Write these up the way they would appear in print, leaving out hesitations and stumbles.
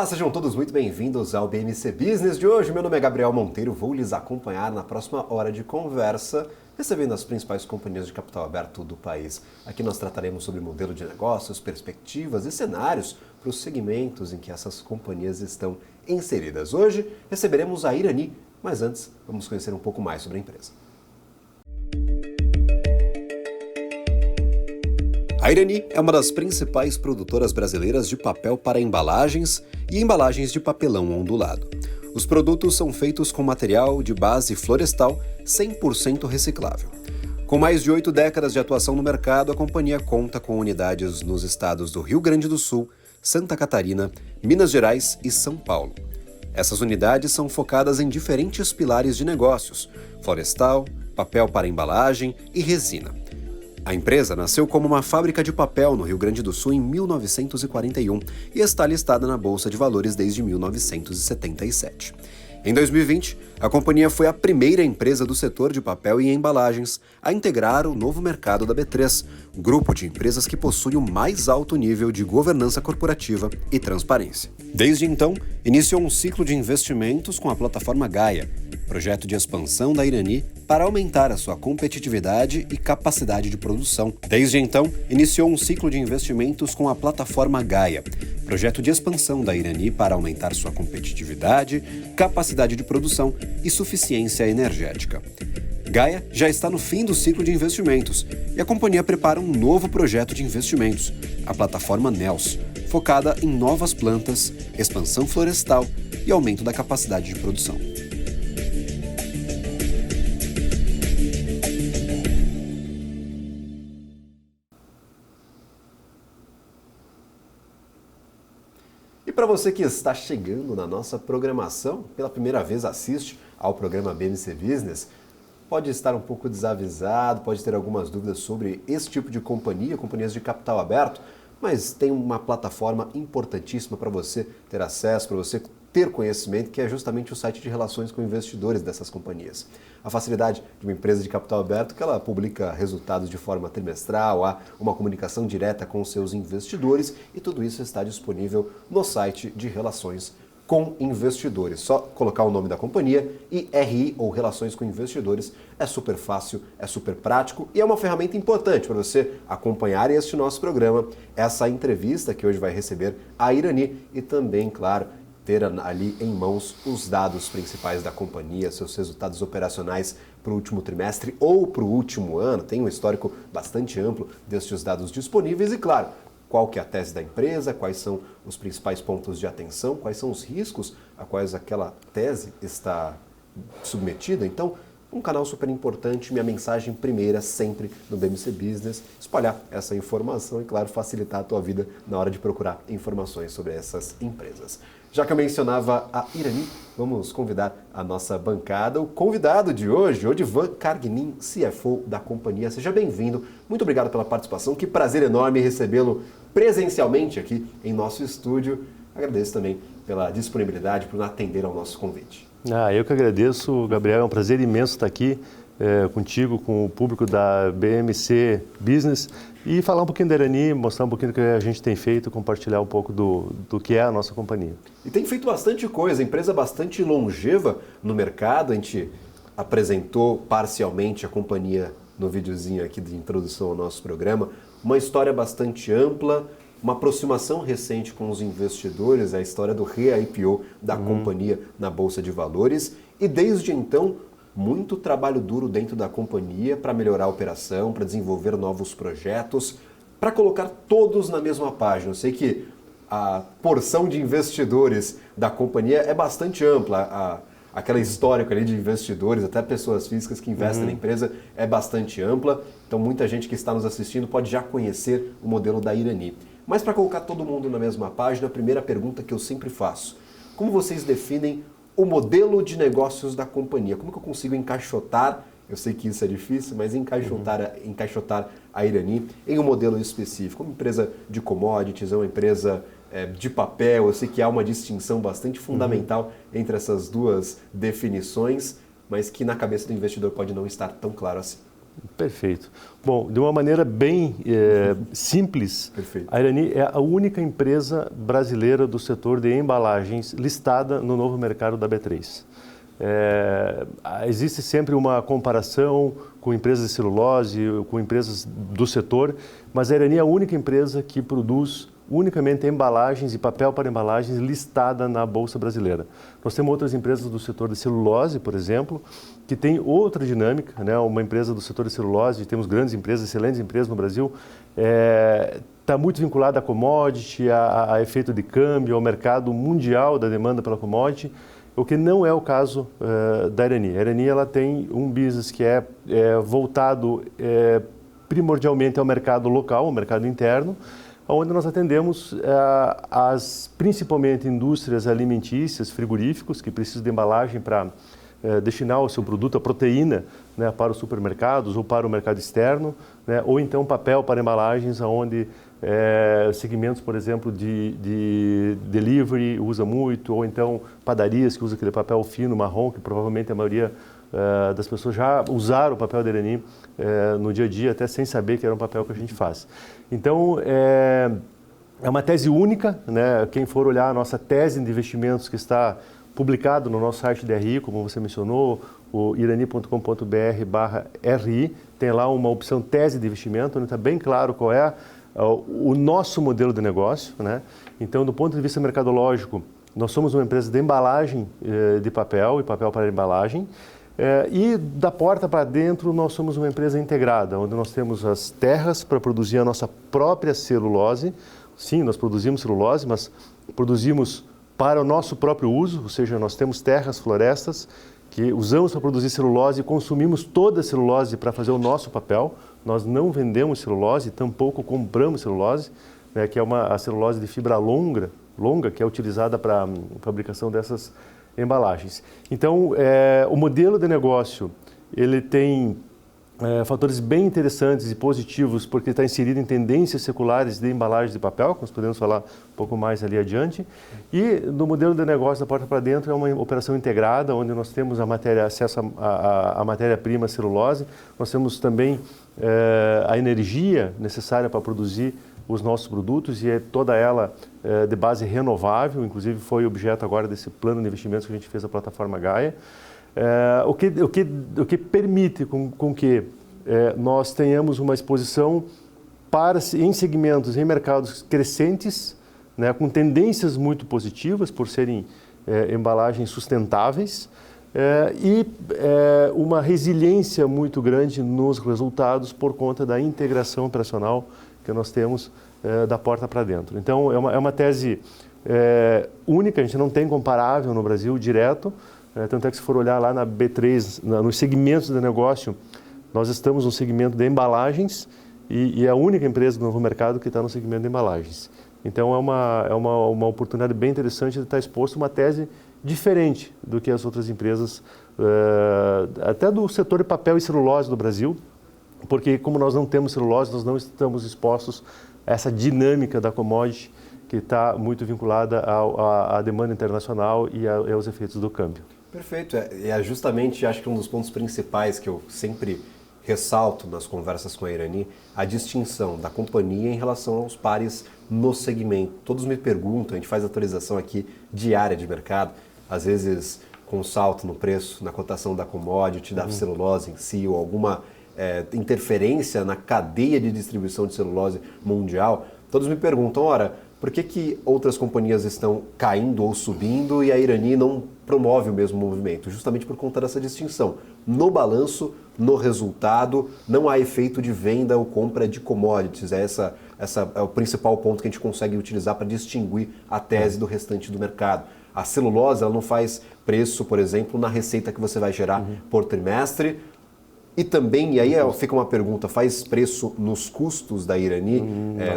Olá, sejam todos muito bem-vindos ao BMC Business de hoje. Meu nome é Gabriel Monteiro, vou lhes acompanhar na próxima hora de conversa, recebendo as principais companhias de capital aberto do país. Aqui nós trataremos sobre modelo de negócios, perspectivas e cenários para os segmentos em que essas companhias estão inseridas. Hoje receberemos a Irani, mas antes vamos conhecer um pouco mais sobre a empresa. A Irani é uma das principais produtoras brasileiras de papel para embalagens e embalagens de papelão ondulado. Os produtos são feitos com material de base florestal 100% reciclável. Com mais de 8 décadas de atuação no mercado, a companhia conta com unidades nos estados do Rio Grande do Sul, Santa Catarina, Minas Gerais e São Paulo. Essas unidades são focadas em diferentes pilares de negócios: florestal, papel para embalagem e resina. A empresa nasceu como uma fábrica de papel no Rio Grande do Sul em 1941 e está listada na Bolsa de Valores desde 1977. Em 2020, a companhia foi a primeira empresa do setor de papel e embalagens a integrar o novo mercado da B3, grupo de empresas que possui o mais alto nível de governança corporativa e transparência. Desde então, iniciou um ciclo de investimentos com a plataforma Gaia, projeto de expansão da Irani para aumentar a sua competitividade e capacidade de produção. Desde então, iniciou um ciclo de investimentos com a plataforma Gaia, projeto de expansão da Irani para aumentar sua competitividade, capacidade de produção e suficiência energética. Gaia já está no fim do ciclo de investimentos e a companhia prepara um novo projeto de investimentos, a plataforma Nels, focada em novas plantas, expansão florestal e aumento da capacidade de produção. E para você que está chegando na nossa programação, pela primeira vez assiste ao programa BMC Business, pode estar um pouco desavisado, pode ter algumas dúvidas sobre esse tipo de companhia, companhias de capital aberto, mas tem uma plataforma importantíssima para você ter acesso, para você ter conhecimento, que é justamente o site de relações com investidores dessas companhias. A facilidade de uma empresa de capital aberto é que ela publica resultados de forma trimestral, há uma comunicação direta com seus investidores e tudo isso está disponível no site de relações com investidores. Só colocar o nome da companhia e RI ou Relações com Investidores é super fácil, é super prático e é uma ferramenta importante para você acompanhar este nosso programa, essa entrevista que hoje vai receber a Irani e também, claro, ter ali em mãos os dados principais da companhia, seus resultados operacionais para o último trimestre ou para o último ano. Tem um histórico bastante amplo destes dados disponíveis e, claro, qual que é a tese da empresa, quais são os principais pontos de atenção, quais são os riscos a quais aquela tese está submetida. Então, um canal super importante, minha mensagem primeira sempre no BMC Business, espalhar essa informação e, claro, facilitar a tua vida na hora de procurar informações sobre essas empresas. Já que eu mencionava a Irani, vamos convidar a nossa bancada, o convidado de hoje, Odivan Kargnin, CFO da companhia. Seja bem-vindo, muito obrigado pela participação, que prazer enorme recebê-lo presencialmente aqui em nosso estúdio. Agradeço também pela disponibilidade, por atender ao nosso convite. Eu que agradeço, Gabriel, é um prazer imenso estar aqui contigo, com o público da BMC Business e falar um pouquinho da Irani, mostrar um pouquinho do que a gente tem feito, compartilhar um pouco do que é a nossa companhia. E tem feito bastante coisa, empresa bastante longeva no mercado, a gente apresentou parcialmente a companhia no videozinho aqui de introdução ao nosso programa, uma história bastante ampla, uma aproximação recente com os investidores, a história do re-IPO da companhia na Bolsa de Valores e desde então muito trabalho duro dentro da companhia para melhorar a operação, para desenvolver novos projetos, para colocar todos na mesma página. Eu sei que a porção de investidores da companhia é bastante ampla, aquela histórica ali de investidores, até pessoas físicas que investem na empresa é bastante ampla, então muita gente que está nos assistindo pode já conhecer o modelo da Irani. Mas para colocar todo mundo na mesma página, a primeira pergunta que eu sempre faço: como vocês definem o modelo de negócios da companhia? Como que eu consigo encaixotar, eu sei que isso é difícil, mas encaixotar a Irani em um modelo específico? Uma empresa de commodities, é uma empresa de papel, eu sei que há uma distinção bastante fundamental entre essas duas definições, mas que na cabeça do investidor pode não estar tão claro assim. Perfeito. Bom, de uma maneira bem simples, Perfeito. a Irani é a única empresa brasileira do setor de embalagens listada no novo mercado da B3. Existe sempre uma comparação com empresas de celulose, com empresas do setor, mas a Irani é a única empresa que produz unicamente embalagens e papel para embalagens listada na Bolsa Brasileira. Nós temos outras empresas do setor de celulose, por exemplo, que tem outra dinâmica, né? Uma empresa do setor de celulose, temos grandes empresas, excelentes empresas no Brasil, está muito vinculada a commodity, a efeito de câmbio, ao mercado mundial da demanda pela commodity, o que não é o caso da Irani. A Irani ela tem um business que é voltado primordialmente ao mercado local, ao mercado interno, onde nós atendemos principalmente indústrias alimentícias, frigoríficos, que precisam de embalagem para destinar o seu produto, a proteína, né, para os supermercados ou para o mercado externo, né, ou então papel para embalagens, onde segmentos, por exemplo, de delivery usa muito, ou então padarias que usam aquele papel fino, marrom, que provavelmente a maioria das pessoas já usaram o papel da Irani no dia a dia, até sem saber que era um papel que a gente faz. Então, é uma tese única, né? Quem for olhar a nossa tese de investimentos que está publicado no nosso site da RI, como você mencionou, o irani.com.br/RI, tem lá uma opção tese de investimento, onde está bem claro qual é o nosso modelo de negócio, né? Então, do ponto de vista mercadológico, nós somos uma empresa de embalagem de papel e papel para embalagem, e da porta para dentro nós somos uma empresa integrada, onde nós temos as terras para produzir a nossa própria celulose. Sim, nós produzimos celulose, mas produzimos para o nosso próprio uso, ou seja, nós temos terras, florestas, que usamos para produzir celulose e consumimos toda a celulose para fazer o nosso papel. Nós não vendemos celulose, tampouco compramos celulose, né, que é a celulose de fibra longa, que é utilizada para a fabricação dessas embalagens. Então, o modelo de negócio, ele tem fatores bem interessantes e positivos, porque está inserido em tendências seculares de embalagens de papel, que nós podemos falar um pouco mais ali adiante. E no modelo de negócio da porta para dentro é uma operação integrada, onde nós temos acesso à matéria-prima celulose, nós temos também a energia necessária para produzir os nossos produtos, e toda ela de base renovável, inclusive foi objeto agora desse plano de investimentos que a gente fez na plataforma Gaia, o que permite com que nós tenhamos uma exposição em segmentos, em mercados crescentes, né, com tendências muito positivas por serem embalagens sustentáveis, e uma resiliência muito grande nos resultados por conta da integração operacional que nós temos da porta para dentro. Então, é uma tese única, a gente não tem comparável no Brasil direto, tanto é que se for olhar lá na B3, nos segmentos de negócio, nós estamos no segmento de embalagens e é a única empresa do novo mercado que está no segmento de embalagens. Então, é uma oportunidade bem interessante de estar exposto a uma tese diferente do que as outras empresas, até do setor de papel e celulose do Brasil, porque como nós não temos celulose, nós não estamos expostos a essa dinâmica da commodity que está muito vinculada à demanda internacional e aos efeitos do câmbio. Perfeito. É justamente, acho que um dos pontos principais que eu sempre ressalto nas conversas com a Irani, a distinção da companhia em relação aos pares no segmento. Todos me perguntam, a gente faz atualização aqui diária de mercado, às vezes com salto no preço, na cotação da commodity, da celulose em si, ou alguma interferência na cadeia de distribuição de celulose mundial. Todos me perguntam, ora, por que outras companhias estão caindo ou subindo e a Irani não promove o mesmo movimento? Justamente por conta dessa distinção. No balanço, no resultado, não há efeito de venda ou compra de commodities. Essa é o principal ponto que a gente consegue utilizar para distinguir a tese do restante do mercado. A celulose ela não faz preço, por exemplo, na receita que você vai gerar por trimestre. E também, e aí fica uma pergunta, faz preço nos custos da Irani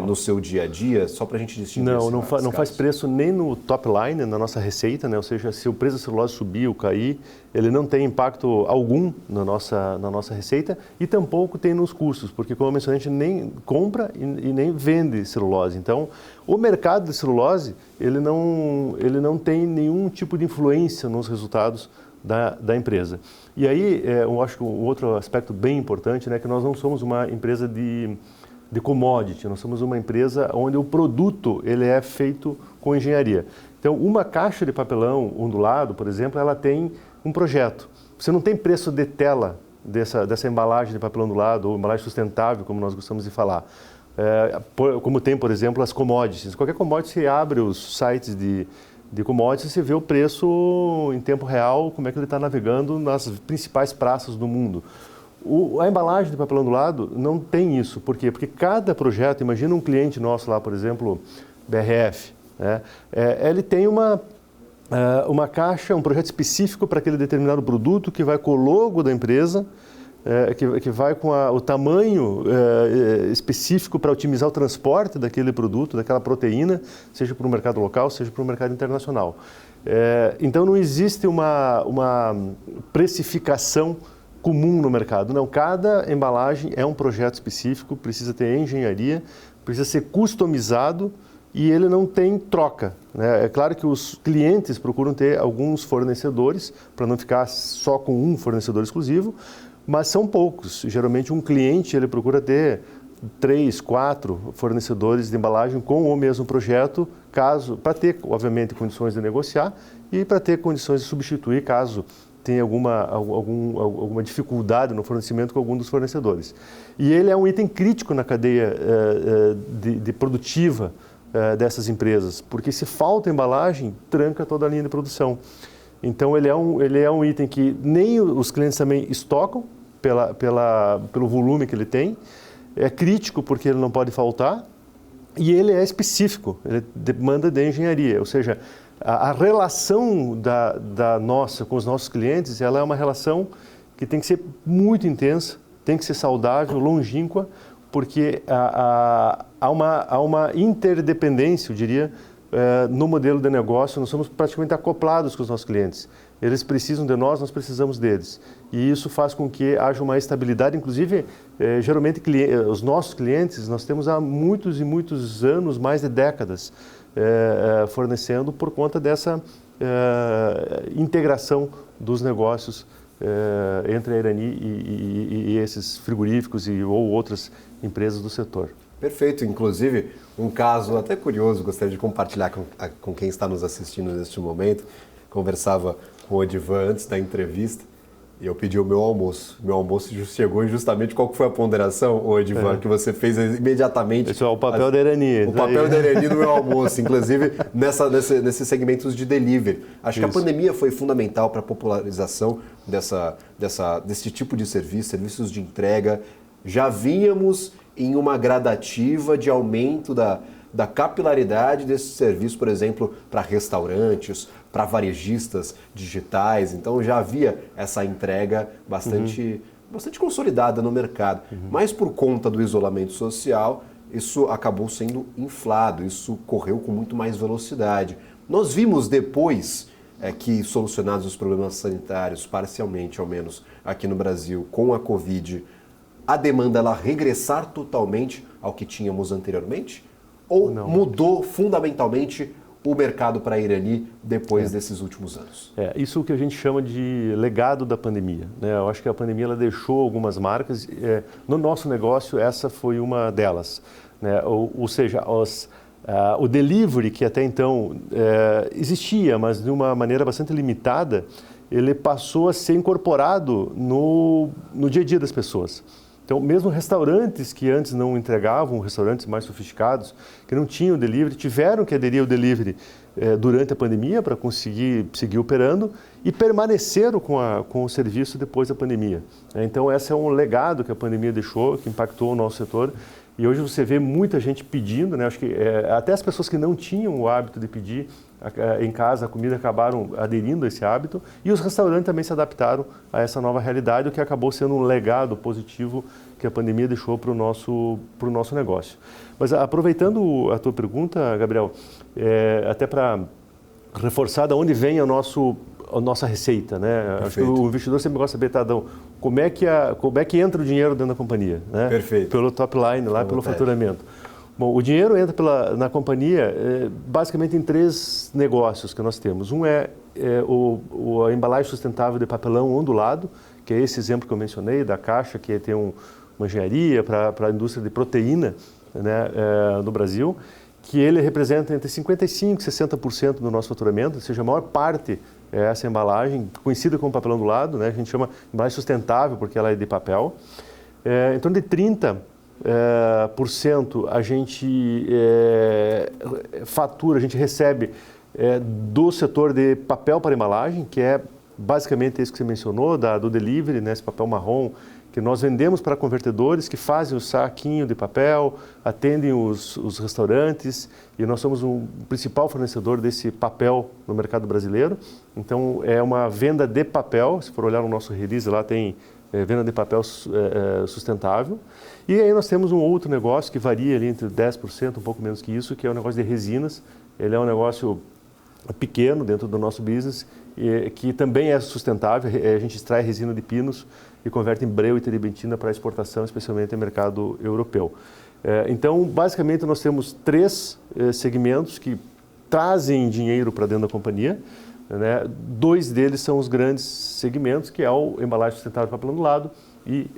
no seu dia a dia, só para a gente distinguir? Não faz preço nem no top line, na nossa receita, né? Ou seja, se o preço da celulose subir ou cair, ele não tem impacto algum na nossa receita e tampouco tem nos custos, porque como eu mencionei, a gente nem compra e nem vende celulose. Então, o mercado de celulose, ele não tem nenhum tipo de influência nos resultados da empresa. E aí, eu acho que um outro aspecto bem importante, né, é que nós não somos uma empresa de commodity, nós somos uma empresa onde o produto ele é feito com engenharia. Então, uma caixa de papelão ondulado, por exemplo, ela tem um projeto. Você não tem preço de tela dessa embalagem de papelão ondulado ou embalagem sustentável, como nós gostamos de falar. Como tem, por exemplo, as commodities. Qualquer commodity, você abre os sites de commodities, você vê o preço em tempo real, como é que ele está navegando nas principais praças do mundo. A embalagem de papelão ondulado não tem isso. Por quê? Porque cada projeto, imagina um cliente nosso lá, por exemplo, BRF, né? Ele tem uma caixa, um projeto específico para aquele determinado produto que vai com o logo da empresa, que vai com o tamanho específico para otimizar o transporte daquele produto, daquela proteína, seja para o mercado local, seja para o mercado internacional. Então não existe uma precificação comum no mercado. Não, cada embalagem é um projeto específico, precisa ter engenharia, precisa ser customizado e ele não tem troca, né? É claro que os clientes procuram ter alguns fornecedores para não ficar só com um fornecedor exclusivo, mas são poucos. Geralmente um cliente ele procura ter 3, 4 fornecedores de embalagem com o mesmo projeto, para ter, obviamente, condições de negociar e para ter condições de substituir caso tenha alguma dificuldade no fornecimento com algum dos fornecedores. E ele é um item crítico na cadeia de produtiva dessas empresas, porque se falta embalagem, tranca toda a linha de produção. Então ele é um item que nem os clientes também estocam pelo volume que ele tem, é crítico porque ele não pode faltar e ele é específico, ele demanda de engenharia, ou seja, a relação da nossa com os nossos clientes, ela é uma relação que tem que ser muito intensa, tem que ser saudável, longínqua, porque há uma interdependência, eu diria, no modelo de negócio. Nós somos praticamente acoplados com os nossos clientes. Eles precisam de nós, nós precisamos deles. E isso faz com que haja uma estabilidade, inclusive, geralmente os nossos clientes, nós temos há muitos e muitos anos, mais de décadas, fornecendo por conta dessa integração dos negócios entre a Irani e esses frigoríficos ou outras empresas do setor. Perfeito. Inclusive, um caso até curioso, gostaria de compartilhar com quem está nos assistindo neste momento. Conversava com o Odivan antes da entrevista e eu pedi o meu almoço. Meu almoço chegou e justamente qual foi a ponderação, Odivan, que você fez imediatamente? Esse é o papel da Irani. O papel da Irani no meu almoço, inclusive nesses segmentos de delivery. Acho que a pandemia foi fundamental para a popularização desse tipo de serviços de entrega. Já vínhamos em uma gradativa de aumento da capilaridade desse serviço, por exemplo, para restaurantes, para varejistas digitais. Então já havia essa entrega bastante consolidada no mercado. Mas por conta do isolamento social, isso acabou sendo inflado, isso correu com muito mais velocidade. Nós vimos depois que, solucionados os problemas sanitários, parcialmente ao menos aqui no Brasil, com a Covid, a demanda ela regressar totalmente ao que tínhamos anteriormente? Ou não? Mudou fundamentalmente o mercado para a Irani depois desses últimos anos? Isso que a gente chama de legado da pandemia, né? Eu acho que a pandemia ela deixou algumas marcas. No nosso negócio, essa foi uma delas, né? Ou seja, o delivery, que até então existia, mas de uma maneira bastante limitada, ele passou a ser incorporado no dia a dia das pessoas. Então, mesmo restaurantes que antes não entregavam, restaurantes mais sofisticados, que não tinham delivery, tiveram que aderir ao delivery durante a pandemia para conseguir seguir operando e permaneceram com o serviço depois da pandemia. Então, esse é um legado que a pandemia deixou, que impactou o nosso setor. E hoje você vê muita gente pedindo, né? Acho que até as pessoas que não tinham o hábito de pedir em casa a comida acabaram aderindo a esse hábito, e os restaurantes também se adaptaram a essa nova realidade, o que acabou sendo um legado positivo que a pandemia deixou para o nosso negócio. Mas aproveitando a tua pergunta, Gabriel, até para reforçar de onde vem a nossa receita, né? Acho que o investidor sempre gosta de saber, Tadão, como é que entra o dinheiro dentro da companhia, né? Perfeito. Pelo top line, lá, pelo faturamento. Bom, o dinheiro entra na companhia basicamente em 3 negócios que nós temos. Um é a embalagem sustentável de papelão ondulado, que é esse exemplo que eu mencionei, da caixa, que tem uma engenharia para a indústria de proteína, né, no Brasil, que ele representa entre 55% e 60% do nosso faturamento, ou seja, a maior parte é essa embalagem, conhecida como papelão ondulado, né, a gente chama embalagem sustentável porque ela é de papel. Em torno de 30% a gente fatura, a gente recebe do setor de papel para embalagem, que é basicamente isso que você mencionou, do delivery, né, esse papel marrom, que nós vendemos para convertedores que fazem o saquinho de papel, atendem os restaurantes, e nós somos o principal fornecedor desse papel no mercado brasileiro. Então, é uma venda de papel, se for olhar no nosso release lá tem venda de papel sustentável. E aí nós temos um outro negócio que varia ali entre 10%, um pouco menos que isso, que é o negócio de resinas. Ele é um negócio pequeno dentro do nosso business, que também é sustentável. A gente extrai resina de pinos e converte em breu e terebintina para exportação, especialmente no mercado europeu. Então, basicamente, nós temos 3 segmentos que trazem dinheiro para dentro da companhia, né? 2 deles são os grandes segmentos, que é o embalagem sustentável papel ondulado e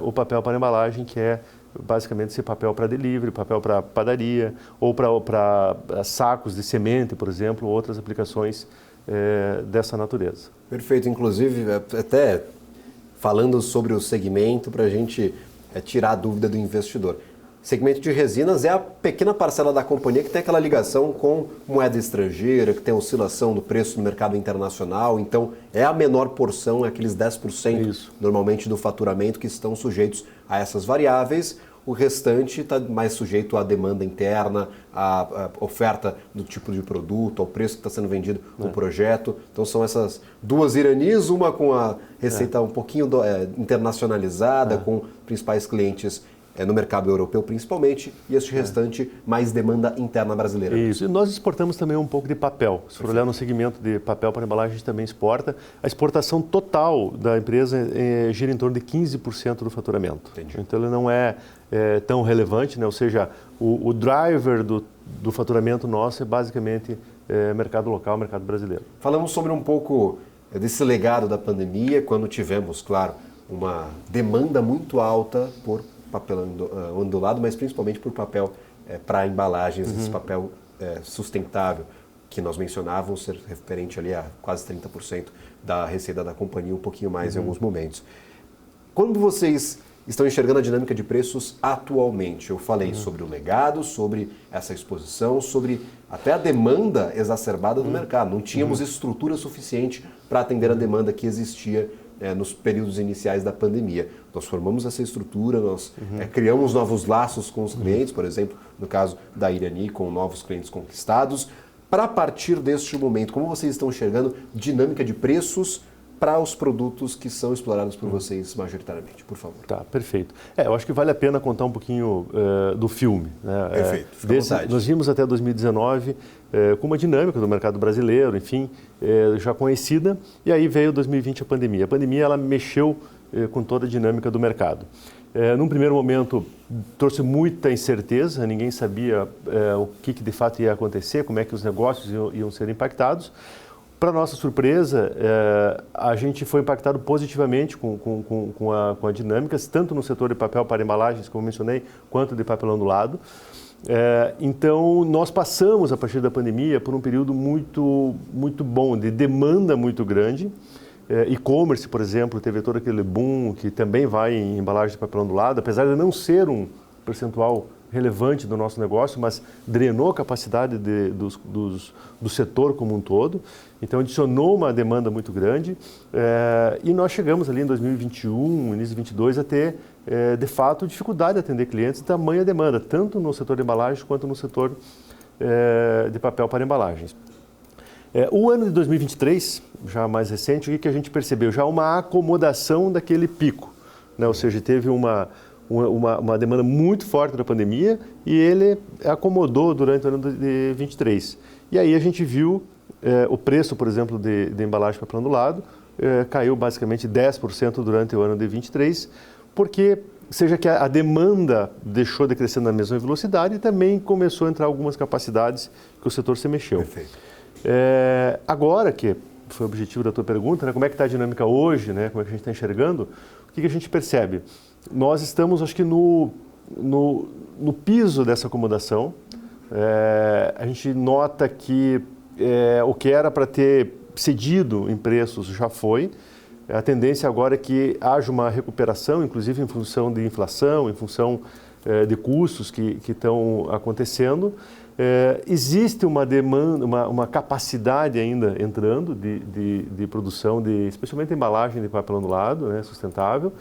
o papel para embalagem, que é basicamente esse papel para delivery, papel para padaria ou para sacos de semente, por exemplo, ou outras aplicações dessa natureza. Perfeito. Inclusive, até falando sobre o segmento, para a gente tirar a dúvida do investidor. Segmento de resinas é a pequena parcela da companhia que tem aquela ligação com moeda estrangeira, que tem oscilação do preço no mercado internacional. Então, é a menor porção, aqueles 10% normalmente do faturamento que estão sujeitos a essas variáveis. O restante está mais sujeito à demanda interna, à oferta do tipo de produto, ao preço que está sendo vendido no projeto. Então, são essas 2 iranis, uma com a receita um pouquinho internacionalizada, com principais clientes no mercado europeu principalmente, e este restante mais demanda interna brasileira. Isso, e nós exportamos também um pouco de papel. Se for olhar no segmento de papel para embalagem, a gente também exporta. A exportação total da empresa gira em torno de 15% do faturamento. Entendi. Então ele não é tão relevante, né? Ou seja, o driver do faturamento nosso é basicamente mercado local, mercado brasileiro. Falamos sobre um pouco desse legado da pandemia, quando tivemos, claro, uma demanda muito alta por papel ondulado, mas principalmente por papel para embalagens, esse papel sustentável que nós mencionávamos, ser referente ali a quase 30% da receita da companhia, um pouquinho mais em alguns momentos. Quando vocês estão enxergando a dinâmica de preços atualmente? Eu falei sobre o legado, sobre essa exposição, sobre até a demanda exacerbada do mercado. Não tínhamos estrutura suficiente para atender a demanda que existia nos períodos iniciais da pandemia. Nós formamos essa estrutura, nós criamos novos laços com os clientes, por exemplo, no caso da Irani, com novos clientes conquistados. Para partir deste momento, como vocês estão enxergando dinâmica de preços para os produtos que são explorados por vocês majoritariamente, por favor? Tá, perfeito. Eu acho que vale a pena contar um pouquinho do filme. Né? Perfeito, fica à vontade. Nós vimos até 2019 com uma dinâmica do mercado brasileiro, enfim, já conhecida, e aí veio 2020 a pandemia. A pandemia ela mexeu com toda a dinâmica do mercado. Num primeiro momento, trouxe muita incerteza, ninguém sabia o que de fato ia acontecer, como é que os negócios iam ser impactados. Para nossa surpresa, a gente foi impactado positivamente com a dinâmica, tanto no setor de papel para embalagens, como mencionei, quanto de papel ondulado. Então, nós passamos, a partir da pandemia, por um período muito, muito bom, de demanda muito grande. E-commerce, por exemplo, teve todo aquele boom que também vai em embalagem de papel ondulado, apesar de não ser um percentual relevante do nosso negócio, mas drenou a capacidade do setor como um todo. Então, adicionou uma demanda muito grande e nós chegamos ali em 2021, início de 2022, a ter, de fato, dificuldade de atender clientes, tamanha demanda, tanto no setor de embalagens quanto no setor de papel para embalagens. O ano de 2023, já mais recente, o que a gente percebeu? Já uma acomodação daquele pico, né? Ou seja, teve uma demanda muito forte da pandemia e ele acomodou durante o ano de 2023. E aí a gente viu o preço, por exemplo, de embalagem para papel ondulado caiu basicamente 10% durante o ano de 2023, porque seja que a demanda deixou de crescer na mesma velocidade e também começou a entrar algumas capacidades que o setor se mexeu. Perfeito. Agora, que foi o objetivo da tua pergunta, né, como é que está a dinâmica hoje, né, como é que a gente está enxergando, o que a gente percebe? Nós estamos, acho que, no piso dessa acomodação. A gente nota que o que era para ter cedido em preços já foi. A tendência agora é que haja uma recuperação, inclusive em função de inflação, em função de custos que estão acontecendo. Existe uma demanda, uma capacidade ainda entrando de produção, especialmente embalagem de papel ondulado, né, sustentável,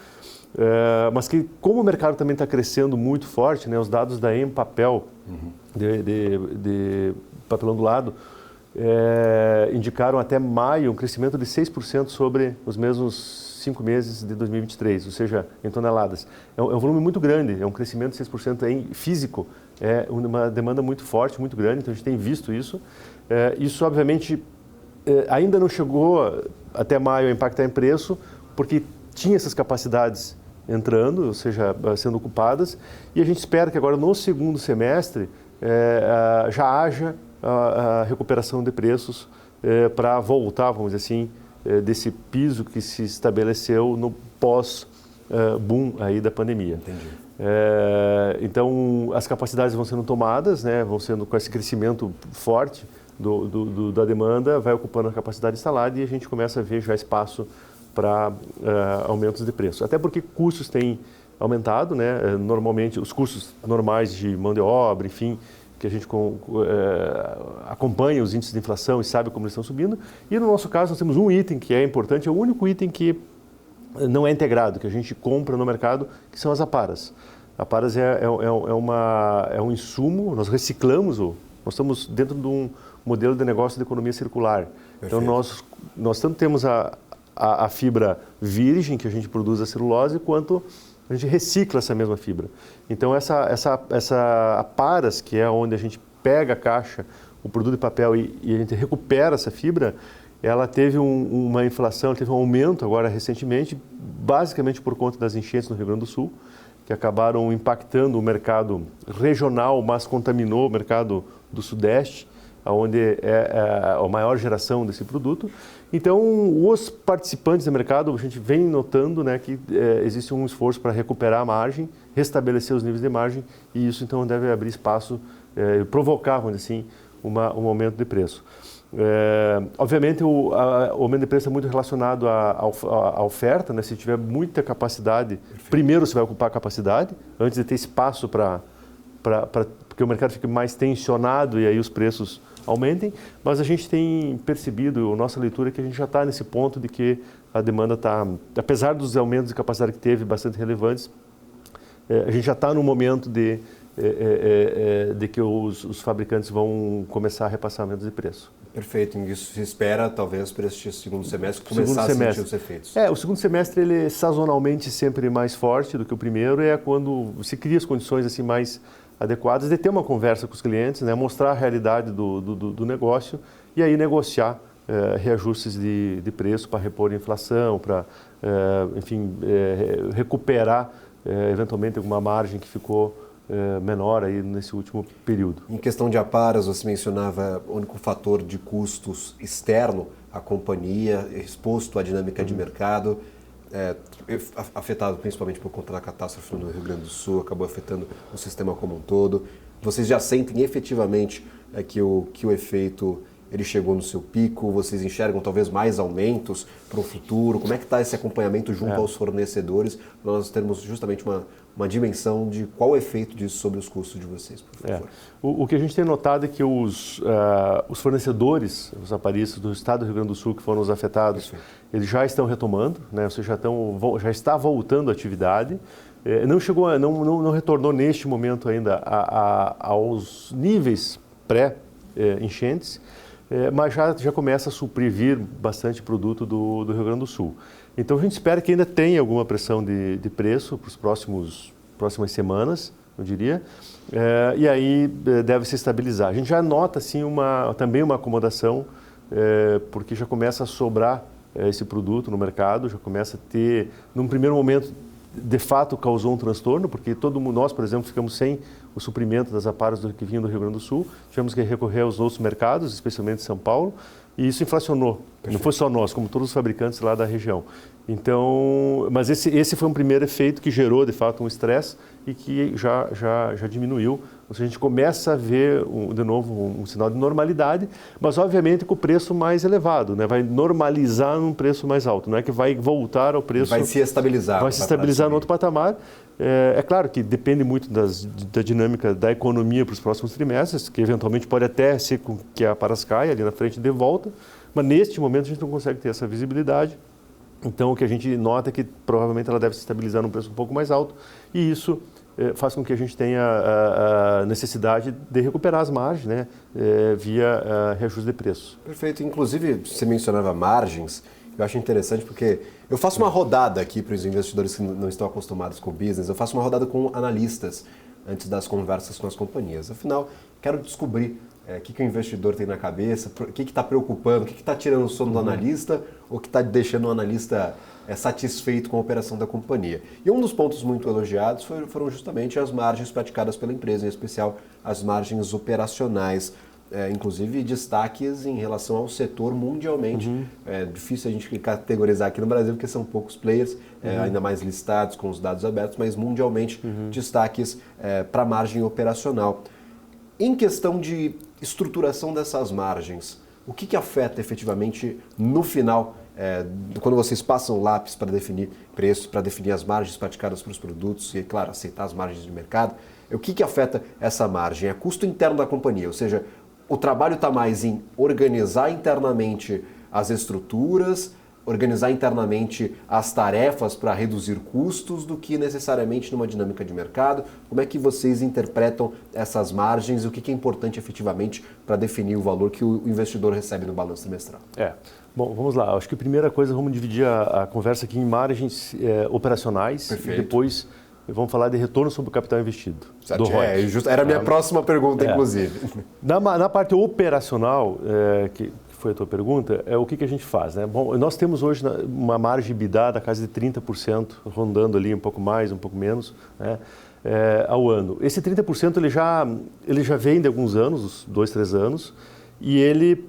mas que, como o mercado também está crescendo muito forte, né, os dados da Empapel de papel ondulado indicaram até maio um crescimento de 6% sobre os mesmos 5 meses de 2023, ou seja, em toneladas. É um volume muito grande, é um crescimento de 6% em físico, é uma demanda muito forte, muito grande, então a gente tem visto isso. Isso, obviamente, ainda não chegou até maio a impactar em preço, porque tinha essas capacidades entrando, ou seja, sendo ocupadas, e a gente espera que agora no segundo semestre já haja a recuperação de preços para voltar, vamos dizer assim, desse piso que se estabeleceu no pós-boom aí da pandemia. Entendi. Então, as capacidades vão sendo tomadas, né, vão sendo com esse crescimento forte da demanda, vai ocupando a capacidade instalada e a gente começa a ver já espaço para aumentos de preço. Até porque custos têm aumentado, né? Normalmente, os custos normais de mão de obra, enfim, que a gente acompanha os índices de inflação e sabe como eles estão subindo. E no nosso caso, nós temos um item que é importante, é o único item que não é integrado, que a gente compra no mercado, que são as aparas. Aparas é um insumo, nós reciclamos, nós estamos dentro de um modelo de negócio de economia circular. Perfeito. Então, nós tanto temos a fibra virgem, que a gente produz a celulose, quanto a gente recicla essa mesma fibra. Então, essa aparas, que é onde a gente pega a caixa, o produto de papel e a gente recupera essa fibra, ela teve uma inflação, teve um aumento agora recentemente, basicamente por conta das enchentes no Rio Grande do Sul, que acabaram impactando o mercado regional, mas contaminou o mercado do Sudeste, onde é a maior geração desse produto. Então, os participantes do mercado, a gente vem notando, né, que existe um esforço para recuperar a margem, restabelecer os níveis de margem, e isso então deve abrir espaço, provocar, vamos dizer assim, um aumento de preço. Obviamente, o aumento de preço é muito relacionado à oferta, né? Se tiver muita capacidade, perfeito, primeiro você vai ocupar a capacidade, antes de ter espaço para que o mercado fique mais tensionado e aí os preços aumentem, mas a gente tem percebido, a nossa leitura é que a gente já está nesse ponto de que a demanda está, apesar dos aumentos de capacidade que teve, bastante relevantes, a gente já está no momento de que os fabricantes vão começar a repassar aumentos de preço. Perfeito, isso se espera talvez para este segundo semestre começar a sentir os efeitos. O segundo semestre ele é sazonalmente sempre mais forte do que o primeiro, é quando se cria as condições assim mais adequadas de ter uma conversa com os clientes, né, mostrar a realidade do negócio e aí negociar reajustes de preço para repor a inflação, para, enfim, recuperar eventualmente alguma margem que ficou menor aí nesse último período. Em questão de aparas, você mencionava o único fator de custos externo à companhia, exposto à dinâmica de mercado, afetado principalmente por conta da catástrofe no Rio Grande do Sul, acabou afetando o sistema como um todo. Vocês já sentem efetivamente que o efeito ele chegou no seu pico? Vocês enxergam talvez mais aumentos para o futuro? Como é que está esse acompanhamento junto aos fornecedores? Para nós termos justamente uma dimensão de qual o efeito disso sobre os custos de vocês, por favor. O que a gente tem notado é que os fornecedores, os aparistas do estado do Rio Grande do Sul que foram os afetados, perfeito, eles já estão retomando, né? Ou seja, já está voltando a atividade. Não retornou neste momento ainda aos níveis pré-enchentes, mas já começa a suprir bastante produto do Rio Grande do Sul. Então a gente espera que ainda tenha alguma pressão de preço para as próximas semanas, eu diria, e aí deve se estabilizar. A gente já nota assim, também uma acomodação, porque já começa a sobrar esse produto no mercado, já começa a ter, num primeiro momento, de fato causou um transtorno, porque nós, por exemplo, ficamos sem o suprimento das aparas que vinham do Rio Grande do Sul, tivemos que recorrer aos outros mercados, especialmente São Paulo, e isso inflacionou. Perfeito. Não foi só nós, como todos os fabricantes lá da região. Então, mas esse foi um primeiro efeito que gerou, de fato, um estresse e que já diminuiu. Ou seja, a gente começa a ver, de novo, um sinal de normalidade, mas, obviamente, com o preço mais elevado, né? Vai normalizar num preço mais alto. Não é que vai voltar ao preço... Vai se estabilizar. Vai se estabilizar no outro patamar. É claro que depende muito da dinâmica da economia para os próximos trimestres, que eventualmente pode até ser que a aparas caia ali na frente de volta, mas neste momento a gente não consegue ter essa visibilidade. Então, o que a gente nota é que provavelmente ela deve se estabilizar num preço um pouco mais alto e isso faz com que a gente tenha a necessidade de recuperar as margens, né, via reajuste de preço. Perfeito. Inclusive, você mencionava margens, eu acho interessante porque eu faço uma rodada aqui para os investidores que não estão acostumados com o business, eu faço uma rodada com analistas antes das conversas com as companhias. Afinal, quero descobrir o que o investidor tem na cabeça, o que está preocupando, o que está tirando o sono do analista, ou que está deixando o analista satisfeito com a operação da companhia. E um dos pontos muito elogiados foram justamente as margens praticadas pela empresa, em especial as margens operacionais, inclusive destaques em relação ao setor mundialmente. É difícil a gente categorizar aqui no Brasil, porque são poucos players, ainda mais listados com os dados abertos, mas mundialmente destaques para a margem operacional. Em questão de estruturação dessas margens, o que afeta efetivamente no final, quando vocês passam o lápis para definir preços, para definir as margens praticadas para os produtos e, claro, aceitar as margens de mercado, o que afeta essa margem? É custo interno da companhia, ou seja, o trabalho está mais em organizar internamente as estruturas, organizar internamente as tarefas para reduzir custos do que necessariamente numa dinâmica de mercado. Como é que vocês interpretam essas margens e o que é importante efetivamente para definir o valor que o investidor recebe no balanço trimestral? Bom, vamos lá. Acho que a primeira coisa, vamos dividir a conversa aqui em margens operacionais. Perfeito. E depois vamos falar de retorno sobre o capital investido. Certo. Era a minha próxima pergunta, inclusive. Na parte operacional, que foi a tua pergunta, o que a gente faz, né? Bom, nós temos hoje uma margem EBITDA da casa de 30%, rondando ali um pouco mais, um pouco menos, né, ao ano. Esse 30% ele já vem de alguns anos, uns 2, 3 anos, e ele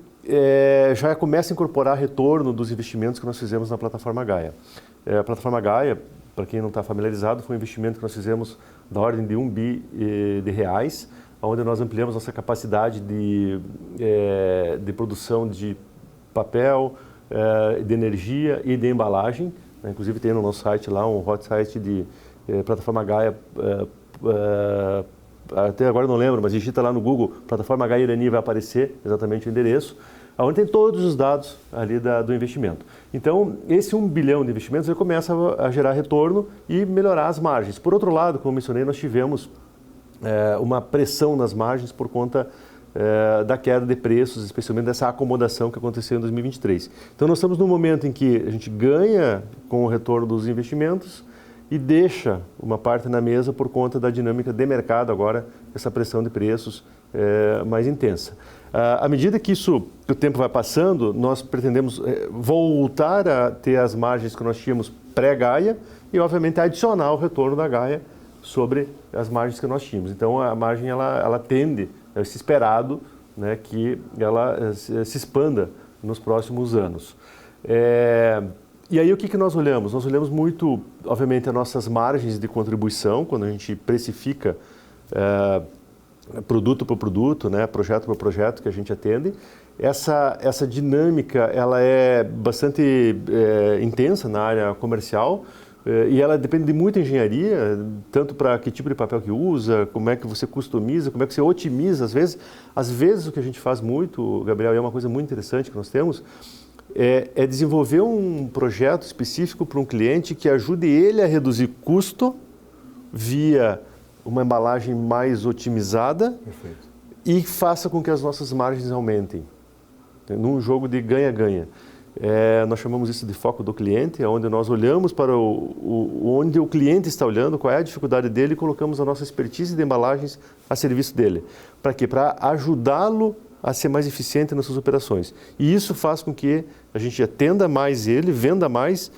já começa a incorporar retorno dos investimentos que nós fizemos na plataforma Gaia. A plataforma Gaia, para quem não está familiarizado, foi um investimento que nós fizemos da ordem de 1 bi de reais, onde nós ampliamos nossa capacidade de produção de papel, de energia e de embalagem. Inclusive tem no nosso site lá um hot site de plataforma Gaia, até agora não lembro, mas digita lá no Google, plataforma Gaia Irani, vai aparecer exatamente o endereço, onde tem todos os dados ali do investimento. Então, esse 1 bilhão de investimentos ele começa a gerar retorno e melhorar as margens. Por outro lado, como mencionei, nós tivemos uma pressão nas margens por conta da queda de preços, especialmente dessa acomodação que aconteceu em 2023. Então, nós estamos num momento em que a gente ganha com o retorno dos investimentos e deixa uma parte na mesa por conta da dinâmica de mercado agora, essa pressão de preços mais intensa. À medida que o tempo vai passando, nós pretendemos voltar a ter as margens que nós tínhamos pré-Gaia e, obviamente, adicionar o retorno da Gaia sobre as margens que nós tínhamos. Então, a margem ela tende, é se esperado, né, que ela se expanda nos próximos anos. E aí, o que nós olhamos? Nós olhamos muito, obviamente, as nossas margens de contribuição, quando a gente precifica produto por produto, né, projeto por projeto que a gente atende. Essa dinâmica ela é bastante intensa na área comercial, e ela depende de muita engenharia, tanto para que tipo de papel que usa, como é que você customiza, como é que você otimiza. Às vezes o que a gente faz muito, Gabriel, e é uma coisa muito interessante que nós temos, é desenvolver um projeto específico para um cliente que ajude ele a reduzir custo via uma embalagem mais otimizada. Perfeito. E faça com que as nossas margens aumentem, num jogo de ganha-ganha. Nós chamamos isso de foco do cliente, onde nós olhamos para onde o cliente está olhando, qual é a dificuldade dele e colocamos a nossa expertise de embalagens a serviço dele. Para quê? Para ajudá-lo a ser mais eficiente nas suas operações. E isso faz com que a gente atenda mais ele, venda mais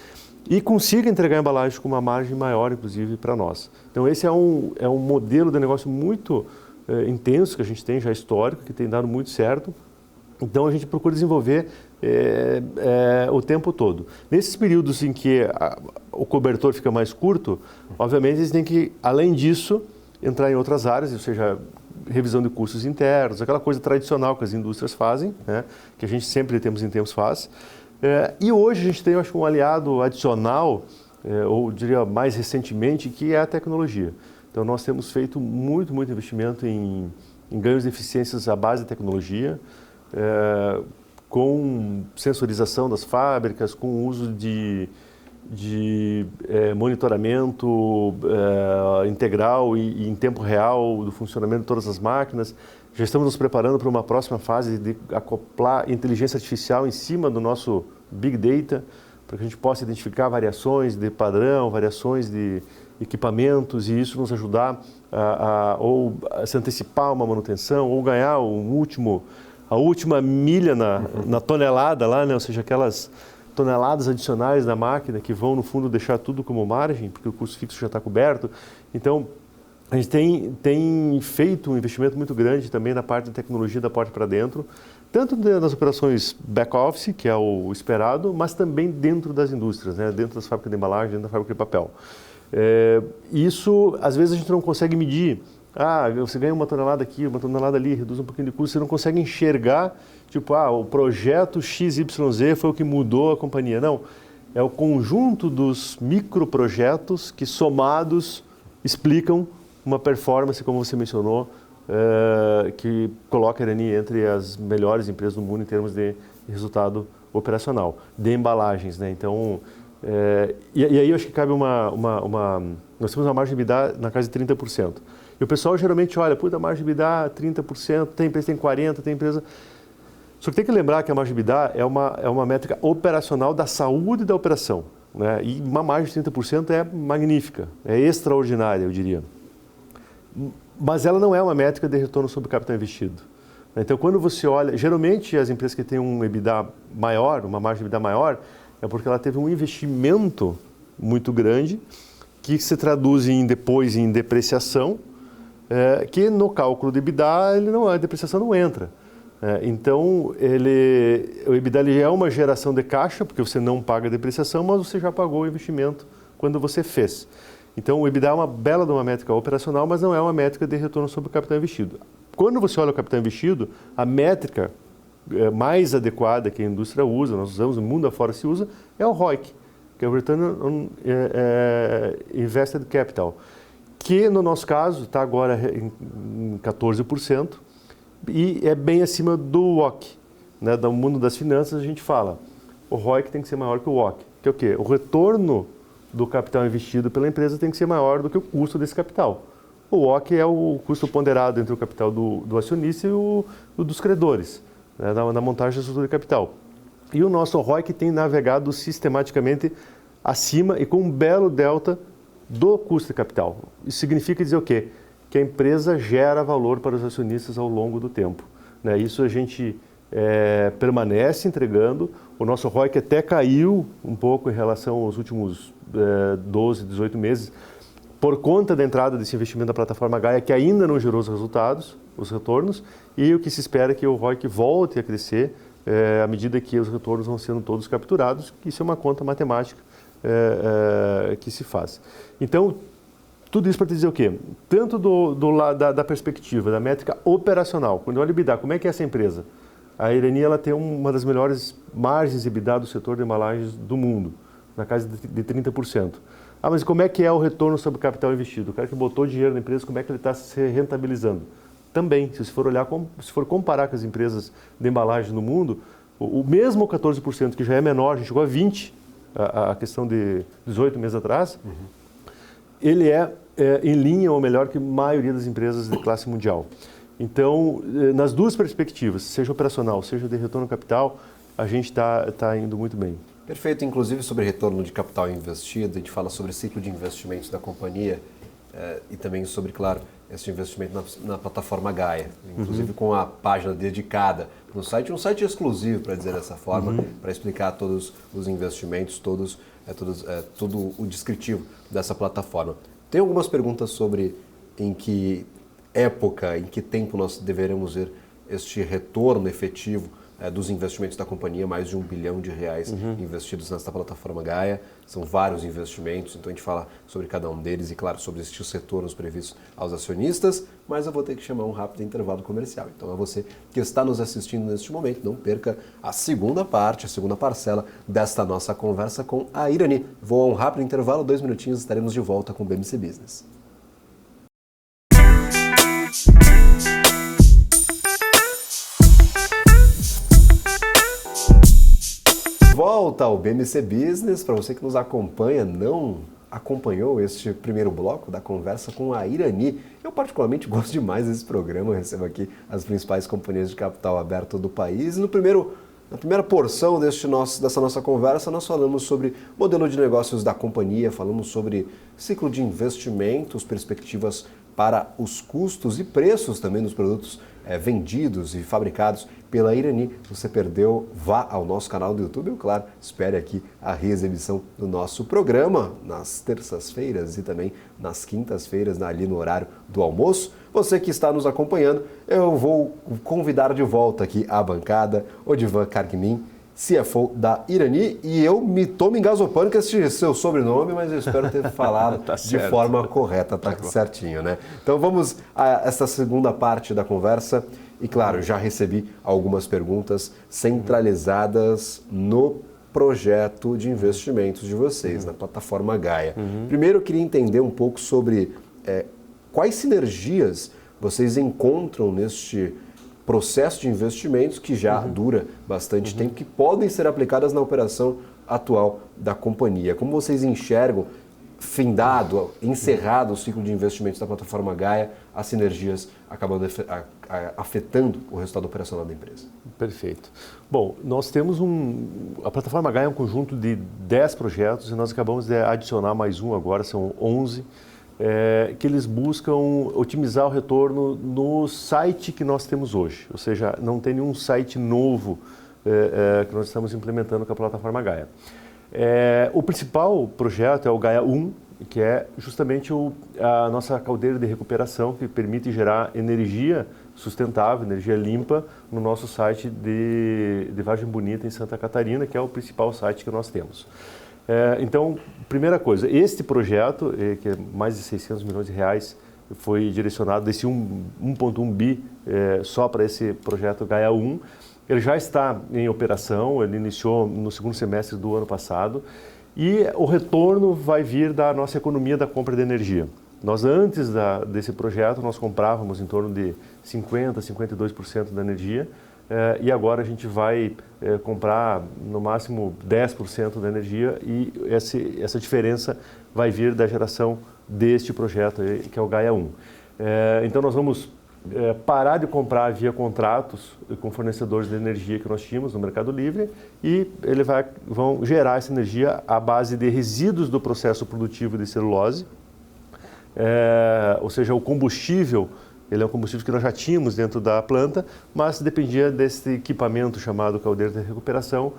e consiga entregar a embalagem com uma margem maior, inclusive, para nós. Então, esse é um modelo de negócio muito intenso que a gente tem, já histórico, que tem dado muito certo. Então, a gente procura desenvolver o tempo todo. Nesses períodos em que o cobertor fica mais curto, obviamente, eles têm que, além disso, entrar em outras áreas, ou seja, revisão de custos internos, aquela coisa tradicional que as indústrias fazem, né, que a gente sempre, de tempos em tempos, faz. E hoje a gente tem, eu acho, um aliado adicional, ou diria mais recentemente, que é a tecnologia. Então, nós temos feito muito investimento em ganhos de eficiências à base de tecnologia, com sensorização das fábricas, com o uso de monitoramento integral e em tempo real do funcionamento de todas as máquinas. Já estamos nos preparando para uma próxima fase de acoplar inteligência artificial em cima do nosso Big Data, para que a gente possa identificar variações de padrão, variações de equipamentos, e isso nos ajudar a se antecipar uma manutenção ou ganhar a última milha na tonelada lá, né? Ou seja, aquelas toneladas adicionais da máquina que vão, no fundo, deixar tudo como margem, porque o custo fixo já está coberto. Então, a gente tem feito um investimento muito grande também na parte de tecnologia da porta para dentro, tanto nas operações back-office, que é o esperado, mas também dentro das indústrias, né? Dentro das fábricas de embalagem, dentro da fábrica de papel. Isso, às vezes, a gente não consegue medir. Você ganha uma tonelada aqui, uma tonelada ali, reduz um pouquinho de custo, você não consegue enxergar, tipo, o projeto XYZ foi o que mudou a companhia. Não, é o conjunto dos microprojetos que, somados, explicam uma performance, como você mencionou, que coloca a Irani entre as melhores empresas do mundo em termos de resultado operacional, de embalagens, né? Então, e aí eu acho que cabe nós temos uma margem de EBITDA na casa de 30%. E o pessoal geralmente olha, a margem de EBITDA 30%, tem empresa que tem 40%, tem empresa... Só que tem que lembrar que a margem de EBITDA é uma métrica operacional da saúde da operação, né? E uma margem de 30% é magnífica, é extraordinária, eu diria. Mas ela não é uma métrica de retorno sobre o capital investido. Então, quando você olha... Geralmente, as empresas que têm um EBITDA maior, uma margem de EBITDA maior, é porque ela teve um investimento muito grande que se traduz depois em depreciação, que no cálculo de EBITDA a depreciação não entra. Então, o EBITDA ele é uma geração de caixa, porque você não paga a depreciação, mas você já pagou o investimento quando você fez. Então, o EBITDA é uma bela de uma métrica operacional, mas não é uma métrica de retorno sobre o capital investido. Quando você olha o capital investido, a métrica mais adequada que a indústria usa, nós usamos, o mundo afora se usa, é o ROIC, que é o Return on Invested Capital, que no nosso caso está agora em 14% e é bem acima do WACC, né? Do mundo das finanças a gente fala, o ROIC tem que ser maior que o WACC, que é o quê? O retorno do capital investido pela empresa tem que ser maior do que o custo desse capital. O WACC é o custo ponderado entre o capital do acionista e o dos credores, né? Na montagem da estrutura de capital. E o nosso ROIC tem navegado sistematicamente acima e com um belo delta do custo de capital. Isso significa dizer o quê? Que a empresa gera valor para os acionistas ao longo do tempo, né? Isso a gente permanece entregando. O nosso ROIC até caiu um pouco em relação aos últimos 12, 18 meses, por conta da entrada desse investimento da plataforma Gaia, que ainda não gerou os resultados, os retornos, e o que se espera é que o ROIC volte a crescer à medida que os retornos vão sendo todos capturados, que isso é uma conta matemática que se faz. Então, tudo isso para te dizer o quê? Tanto do lado da perspectiva, da métrica operacional, quando eu olho o EBITDA, como é que é essa empresa? A Irani ela tem uma das melhores margens de EBITDA do setor de embalagens do mundo, na casa de 30%. Mas como é que é o retorno sobre o capital investido? O cara que botou dinheiro na empresa, como é que ele está se rentabilizando? Também, se você for olhar, se for comparar com as empresas de embalagem no mundo, o mesmo 14%, que já é menor, a gente chegou a 20%, a questão de 18 meses atrás, ele é em linha ou melhor que a maioria das empresas de classe mundial. Então, nas duas perspectivas, seja operacional, seja de retorno ao capital, a gente está indo muito bem. Perfeito. Inclusive sobre retorno de capital investido, a gente fala sobre ciclo de investimentos da companhia e também sobre, claro, esse investimento na plataforma Gaia, inclusive com a página dedicada no site, um site exclusivo, para dizer dessa forma, para explicar todos os investimentos, todos é todo o descritivo dessa plataforma. Tem algumas perguntas sobre em que época, em que tempo nós deveremos ver este retorno efetivo dos investimentos da companhia, mais de R$1 bilhão investidos nesta plataforma Gaia. São vários investimentos, então a gente fala sobre cada um deles e, claro, sobre estes retornos previstos aos acionistas, mas eu vou ter que chamar um rápido intervalo comercial. Então, a você que está nos assistindo neste momento, não perca a segunda parte, a segunda parcela desta nossa conversa com a Irani. Vou a um rápido intervalo, 2 minutinhos, estaremos de volta com o BMC Business. Volta ao BMC Business. Para você que nos acompanha, não acompanhou este primeiro bloco da conversa com a Irani. Eu particularmente gosto demais desse programa, eu recebo aqui as principais companhias de capital aberto do país. E na primeira porção dessa nossa conversa, nós falamos sobre modelo de negócios da companhia, falamos sobre ciclo de investimentos, perspectivas para os custos e preços também dos produtos vendidos e fabricados pela Irani. Se você perdeu, vá ao nosso canal do YouTube, ou claro, espere aqui a reexibição do nosso programa nas terças-feiras e também nas quintas-feiras, ali no horário do almoço. Você que está nos acompanhando, eu vou convidar de volta aqui à bancada Odivan Kargnin, CFO da Irani, e eu estou me engasopando com esse seu sobrenome, mas eu espero ter falado tá de forma correta, tá certinho, né? Então vamos a essa segunda parte da conversa, e claro, já recebi algumas perguntas centralizadas no projeto de investimentos de vocês, na plataforma Gaia. Primeiro eu queria entender um pouco sobre quais sinergias vocês encontram neste processo de investimentos que já dura bastante tempo, que podem ser aplicadas na operação atual da companhia. Como vocês enxergam, encerrado o ciclo de investimentos da plataforma Gaia, as sinergias acabando afetando o resultado operacional da empresa? Perfeito. Bom, nós temos a plataforma Gaia é um conjunto de 10 projetos e nós acabamos de adicionar mais um agora, são 11, que eles buscam otimizar o retorno no site que nós temos hoje. Ou seja, não tem nenhum site novo que nós estamos implementando com a plataforma Gaia. O principal projeto é o Gaia 1, que é justamente a nossa caldeira de recuperação, que permite gerar energia sustentável, energia limpa, no nosso site de Vargem Bonita, em Santa Catarina, que é o principal site que nós temos. Então, primeira coisa, este projeto, que é mais de R$600 milhões, foi direcionado desse 1,1 bi só para esse projeto Gaia 1. Ele já está em operação, ele iniciou no segundo semestre do ano passado e o retorno vai vir da nossa economia da compra de energia. Nós, antes desse projeto, nós comprávamos em torno de 50%, 52% da energia e agora a gente vai comprar no máximo 10% da energia e essa diferença vai vir da geração deste projeto, que é o Gaia 1. Então nós vamos parar de comprar via contratos com fornecedores de energia que nós tínhamos no Mercado Livre e vão gerar essa energia à base de resíduos do processo produtivo de celulose, ou seja, o combustível. Ele é um combustível que nós já tínhamos dentro da planta, mas dependia desse equipamento chamado caldeira de recuperação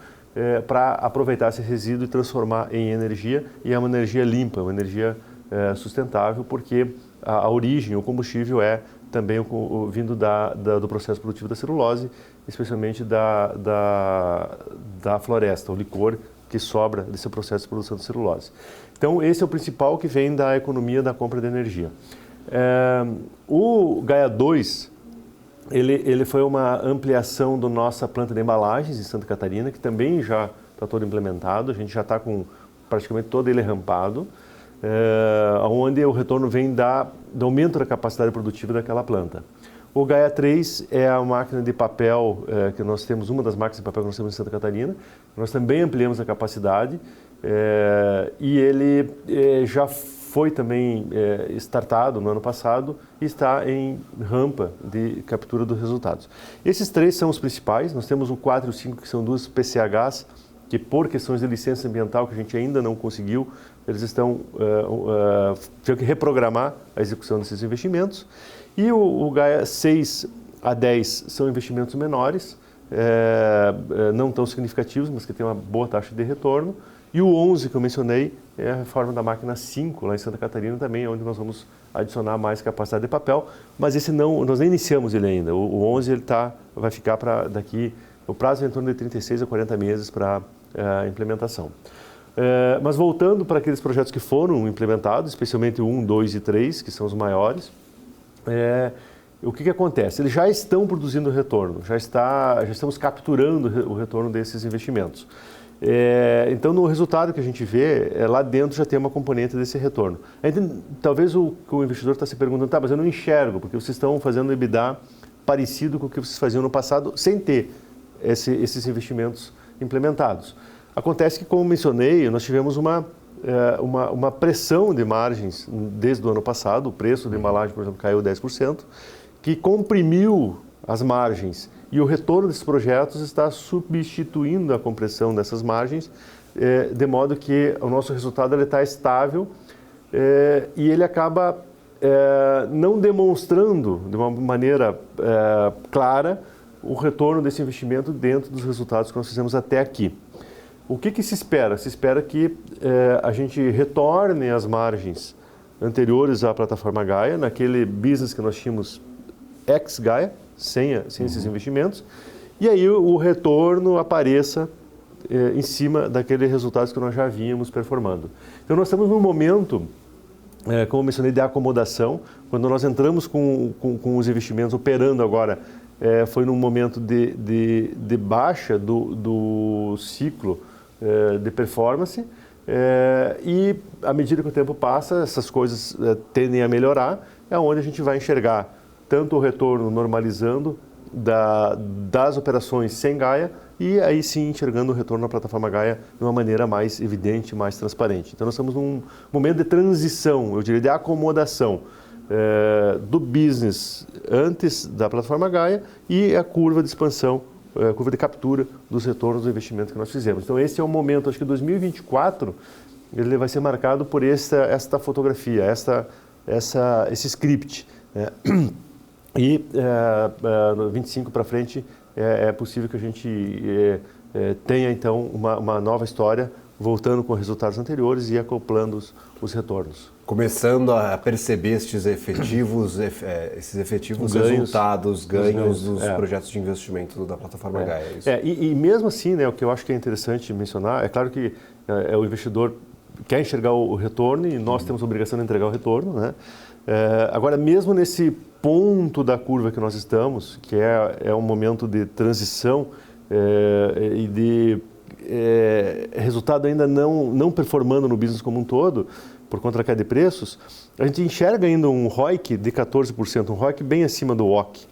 para aproveitar esse resíduo e transformar em energia, e é uma energia limpa, uma energia sustentável, porque a origem, o combustível é também vindo do processo produtivo da celulose, especialmente da floresta, o licor que sobra desse processo de produção de celulose. Então, esse é o principal, que vem da economia da compra de energia. O Gaia 2, ele foi uma ampliação da nossa planta de embalagens em Santa Catarina, que também já está todo implementado, a gente já está com praticamente todo ele rampado, onde o retorno vem do aumento da capacidade produtiva daquela planta. O Gaia 3 é a máquina de papel, que nós temos, uma das máquinas de papel que nós temos em Santa Catarina. Nós também ampliamos a capacidade e ele já foi também startado no ano passado e está em rampa de captura dos resultados. Esses três são os principais. Nós temos o 4 e o 5, que são duas PCHs, que por questões de licença ambiental que a gente ainda não conseguiu, eles estão tendo que reprogramar a execução desses investimentos. E o Gaia 6 a 10 são investimentos menores, não tão significativos, mas que têm uma boa taxa de retorno. E o 11 que eu mencionei é a reforma da máquina 5 lá em Santa Catarina também, onde nós vamos adicionar mais capacidade de papel, mas esse não, nós nem iniciamos ele ainda. O 11 ele vai ficar para daqui, o prazo é em torno de 36 a 40 meses para a implementação. Mas voltando para aqueles projetos que foram implementados, especialmente o 1, 2 e 3, que são os maiores, o que acontece? Eles já estão produzindo retorno, já estamos capturando o retorno desses investimentos. Então, no resultado que a gente vê, lá dentro já tem uma componente desse retorno. Talvez o investidor está se perguntando, tá, mas eu não enxergo, porque vocês estão fazendo um EBITDA parecido com o que vocês faziam no passado, sem ter esses investimentos implementados. Acontece que, como mencionei, nós tivemos uma pressão de margens desde o ano passado, o preço da embalagem, por exemplo, caiu 10%, que comprimiu as margens. E o retorno desses projetos está substituindo a compressão dessas margens, de modo que o nosso resultado está estável e ele acaba não demonstrando de uma maneira clara o retorno desse investimento dentro dos resultados que nós fizemos até aqui. O que se espera? Se espera que a gente retorne as margens anteriores à plataforma Gaia, naquele business que nós tínhamos ex-Gaia, sem esses investimentos, e aí o retorno apareça em cima daqueles resultados que nós já vínhamos performando. Então nós estamos num momento, como eu mencionei, de acomodação. Quando nós entramos com os investimentos operando agora, foi num momento de baixa do ciclo de performance, e à medida que o tempo passa, essas coisas tendem a melhorar, é onde a gente vai enxergar tanto o retorno normalizando das operações sem Gaia e aí sim enxergando o retorno na plataforma Gaia de uma maneira mais evidente, mais transparente. Então nós estamos num momento de transição, eu diria de acomodação do business antes da plataforma Gaia e a curva de expansão, a curva de captura dos retornos do investimento que nós fizemos. Então esse é o momento, acho que 2024 ele vai ser marcado por esta fotografia, esse script. E no 25 para frente é possível que a gente tenha então uma nova história, voltando com resultados anteriores e acoplando os retornos. Começando a perceber esses efetivos resultados, ganhos dos projetos de investimento da plataforma Gaia. É isso. E mesmo assim, né, o que eu acho que é interessante mencionar, é claro que o investidor quer enxergar o retorno e nós temos a obrigação de entregar o retorno, né? Agora, mesmo nesse ponto da curva que nós estamos, que é um momento de transição e de resultado ainda não performando no business como um todo, por conta da queda de preços, a gente enxerga ainda um ROIC de 14%, um ROIC bem acima do WACC,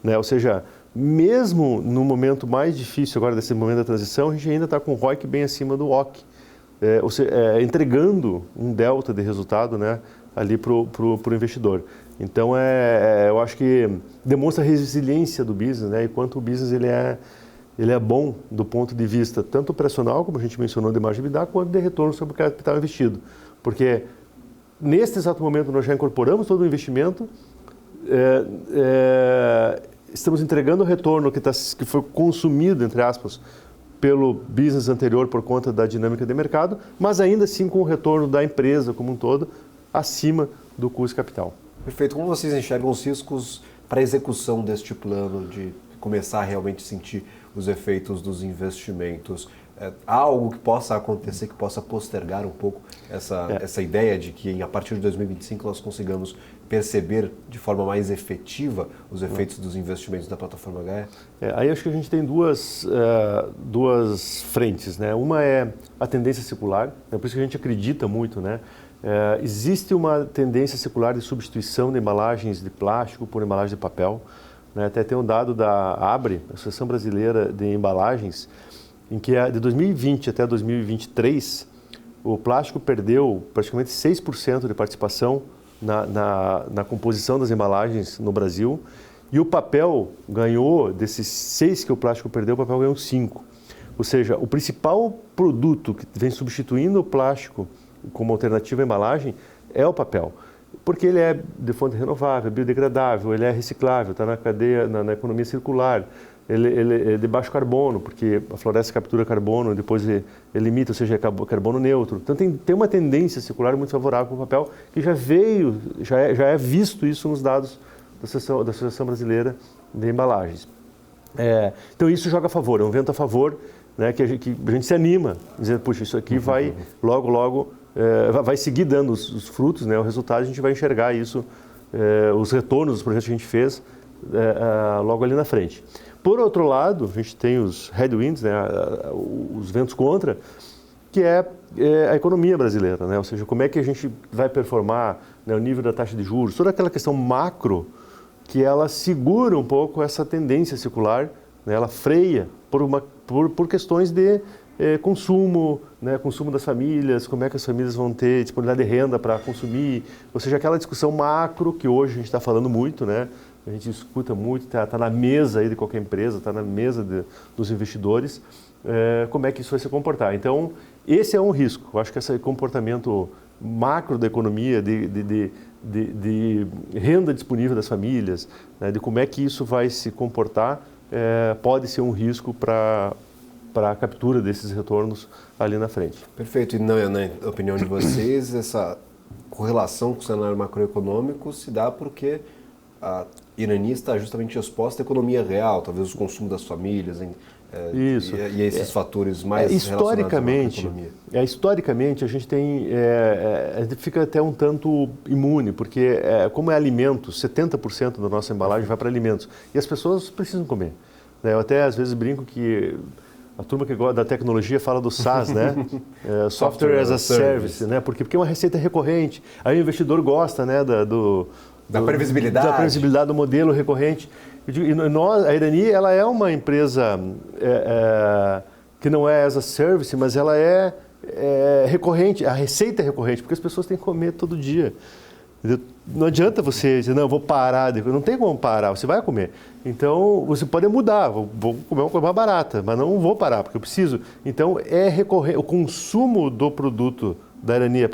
né? Ou seja, mesmo no momento mais difícil agora desse momento da transição, a gente ainda está com um ROIC bem acima do WACC, ou seja, entregando um delta de resultado, né, ali para o investidor. Então, eu acho que demonstra a resiliência do business, né, e quanto o business ele é bom do ponto de vista tanto operacional, como a gente mencionou, de margem de EBITDA, quanto de retorno sobre o capital investido. Porque neste exato momento nós já incorporamos todo o investimento, estamos entregando o retorno que foi consumido, entre aspas, pelo business anterior por conta da dinâmica de mercado, mas ainda assim com o retorno da empresa como um todo acima do custo de capital. Perfeito. Como vocês enxergam os riscos para a execução deste plano de começar a realmente sentir os efeitos dos investimentos? Há algo que possa acontecer, que possa postergar um pouco essa ideia de que a partir de 2025 nós consigamos perceber de forma mais efetiva os efeitos dos investimentos da plataforma Gaia? Aí acho que a gente tem duas frentes, né? Uma é a tendência secular, por isso que a gente acredita muito, né? Existe uma tendência secular de substituição de embalagens de plástico por embalagem de papel, né? Até tem um dado da ABRE, Associação Brasileira de Embalagens, em que de 2020 até 2023, o plástico perdeu praticamente 6% de participação na composição das embalagens no Brasil, e o papel ganhou, desses 6 que o plástico perdeu, o papel ganhou 5. Ou seja, o principal produto que vem substituindo o plástico como alternativa à embalagem é o papel, porque ele é de fonte renovável, biodegradável, ele é reciclável, está na cadeia, na economia circular, ele é de baixo carbono, porque a floresta captura carbono, depois ele emite, ou seja, é carbono neutro. Então tem uma tendência circular muito favorável para o papel, que já é visto isso nos dados da Associação Brasileira de Embalagens. Então isso joga a favor, é um vento a favor, né, que a gente se anima, dizendo, puxa, isso aqui vai logo vai seguir dando os frutos, né, o resultado, a gente vai enxergar isso, os retornos dos projetos que a gente fez logo ali na frente. Por outro lado, a gente tem os headwinds, né, os ventos contra, que é a economia brasileira, né, ou seja, como é que a gente vai performar, né, o nível da taxa de juros, toda aquela questão macro que ela segura um pouco essa tendência circular, né, ela freia por questões de consumo, né, consumo das famílias, como é que as famílias vão ter disponibilidade de renda para consumir, ou seja, aquela discussão macro que hoje a gente está falando muito, né, a gente escuta muito, está na mesa aí de qualquer empresa, está na mesa dos investidores, como é que isso vai se comportar. Então, esse é um risco. Eu acho que esse comportamento macro da economia, de renda disponível das famílias, né, de como é que isso vai se comportar, pode ser um risco para a captura desses retornos ali na frente. Perfeito. E na opinião de vocês, essa correlação com o cenário macroeconômico se dá porque a Irani está justamente exposta à economia real, talvez o consumo das famílias, isso. E esses fatores mais historicamente, relacionados à macroeconomia. Historicamente, a gente tem, a gente fica até um tanto imune, porque como é alimento, 70% da nossa embalagem vai para alimentos, e as pessoas precisam comer. Né? Eu até às vezes brinco que a turma que gosta da tecnologia fala do SaaS, né? Software as a Service, né? Porque é uma receita recorrente, aí o investidor gosta, né, da previsibilidade do modelo recorrente. E a Irani, ela é uma empresa que não é as a service, mas ela é recorrente, a receita é recorrente, porque as pessoas têm que comer todo dia. Não adianta você dizer, não, eu vou parar, não tem como parar, você vai comer. Então, você pode mudar, vou comer uma coisa mais barata, mas não vou parar, porque eu preciso. Então, é recorrente, o consumo do produto da Irani, a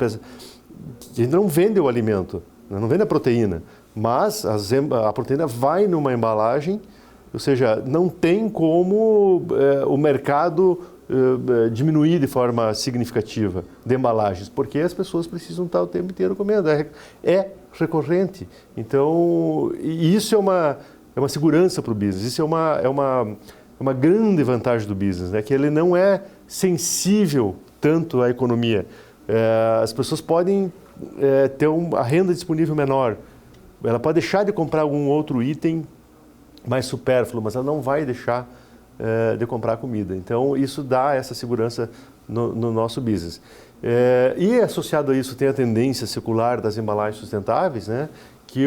gente não vende o alimento, não vende a proteína, mas a proteína vai numa embalagem, ou seja, não tem como o mercado diminuir de forma significativa de embalagens, porque as pessoas precisam estar o tempo inteiro comendo, é recorrente. Então, e isso é uma segurança para o business, isso é uma grande vantagem do business, né? Que ele não é sensível tanto à economia. As pessoas podem ter a renda disponível menor, ela pode deixar de comprar algum outro item mais supérfluo, mas ela não vai deixar de comprar comida. Então, isso dá essa segurança no nosso business. E associado a isso tem a tendência circular das embalagens sustentáveis, né? Que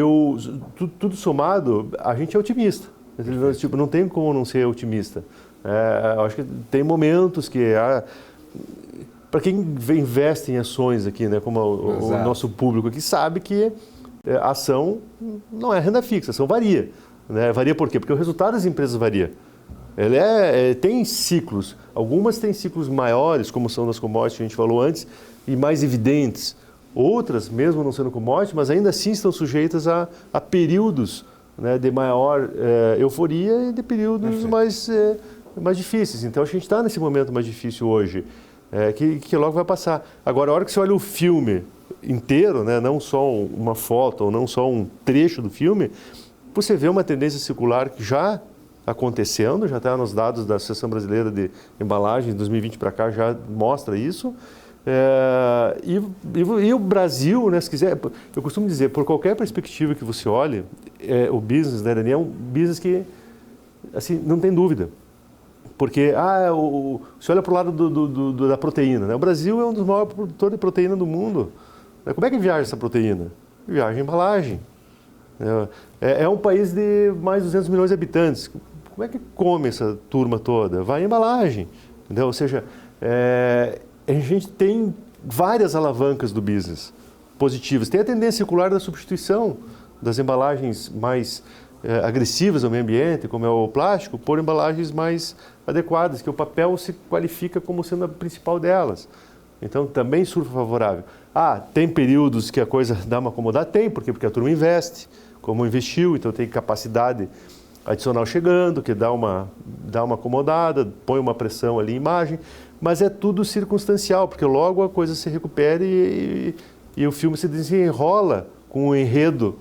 tudo somado, a gente é otimista. Tipo, não tem como não ser otimista. Eu acho que tem momentos que... para quem investe em ações aqui, né, como o nosso público aqui, sabe que a ação não é renda fixa, a ação varia. Né? Varia por quê? Porque o resultado das empresas varia. Tem ciclos, algumas têm ciclos maiores, como são das commodities que a gente falou antes, e mais evidentes. Outras, mesmo não sendo commodities, mas ainda assim estão sujeitas a períodos, né, de maior euforia e de períodos mais difíceis. Então, a gente está nesse momento mais difícil hoje, que logo vai passar. Agora, a hora que você olha o filme inteiro, né, não só uma foto ou não só um trecho do filme, você vê uma tendência circular que já acontecendo, já está nos dados da Associação Brasileira de Embalagens, 2020 para cá já mostra isso. E o Brasil, né, se quiser, eu costumo dizer, por qualquer perspectiva que você olhe, o business da Irani é um business que, assim, não tem dúvida. Porque, você olha para o lado da proteína, né? O Brasil é um dos maiores produtores de proteína do mundo. Como é que viaja essa proteína? Viaja em embalagem. É um país de mais de 200 milhões de habitantes. Como é que come essa turma toda? Vai em embalagem. Entendeu? Ou seja, a gente tem várias alavancas do business positivas. Tem a tendência circular da substituição das embalagens mais agressivas ao meio ambiente, como é o plástico, por embalagens mais adequadas, que o papel se qualifica como sendo a principal delas. Então, também surfa favorável. Tem períodos que a coisa dá uma acomodada? Tem, porque a turma investe, como investiu, então tem capacidade adicional chegando, que dá uma acomodada, põe uma pressão ali em imagem, mas é tudo circunstancial, porque logo a coisa se recupera e o filme se desenrola com um enredo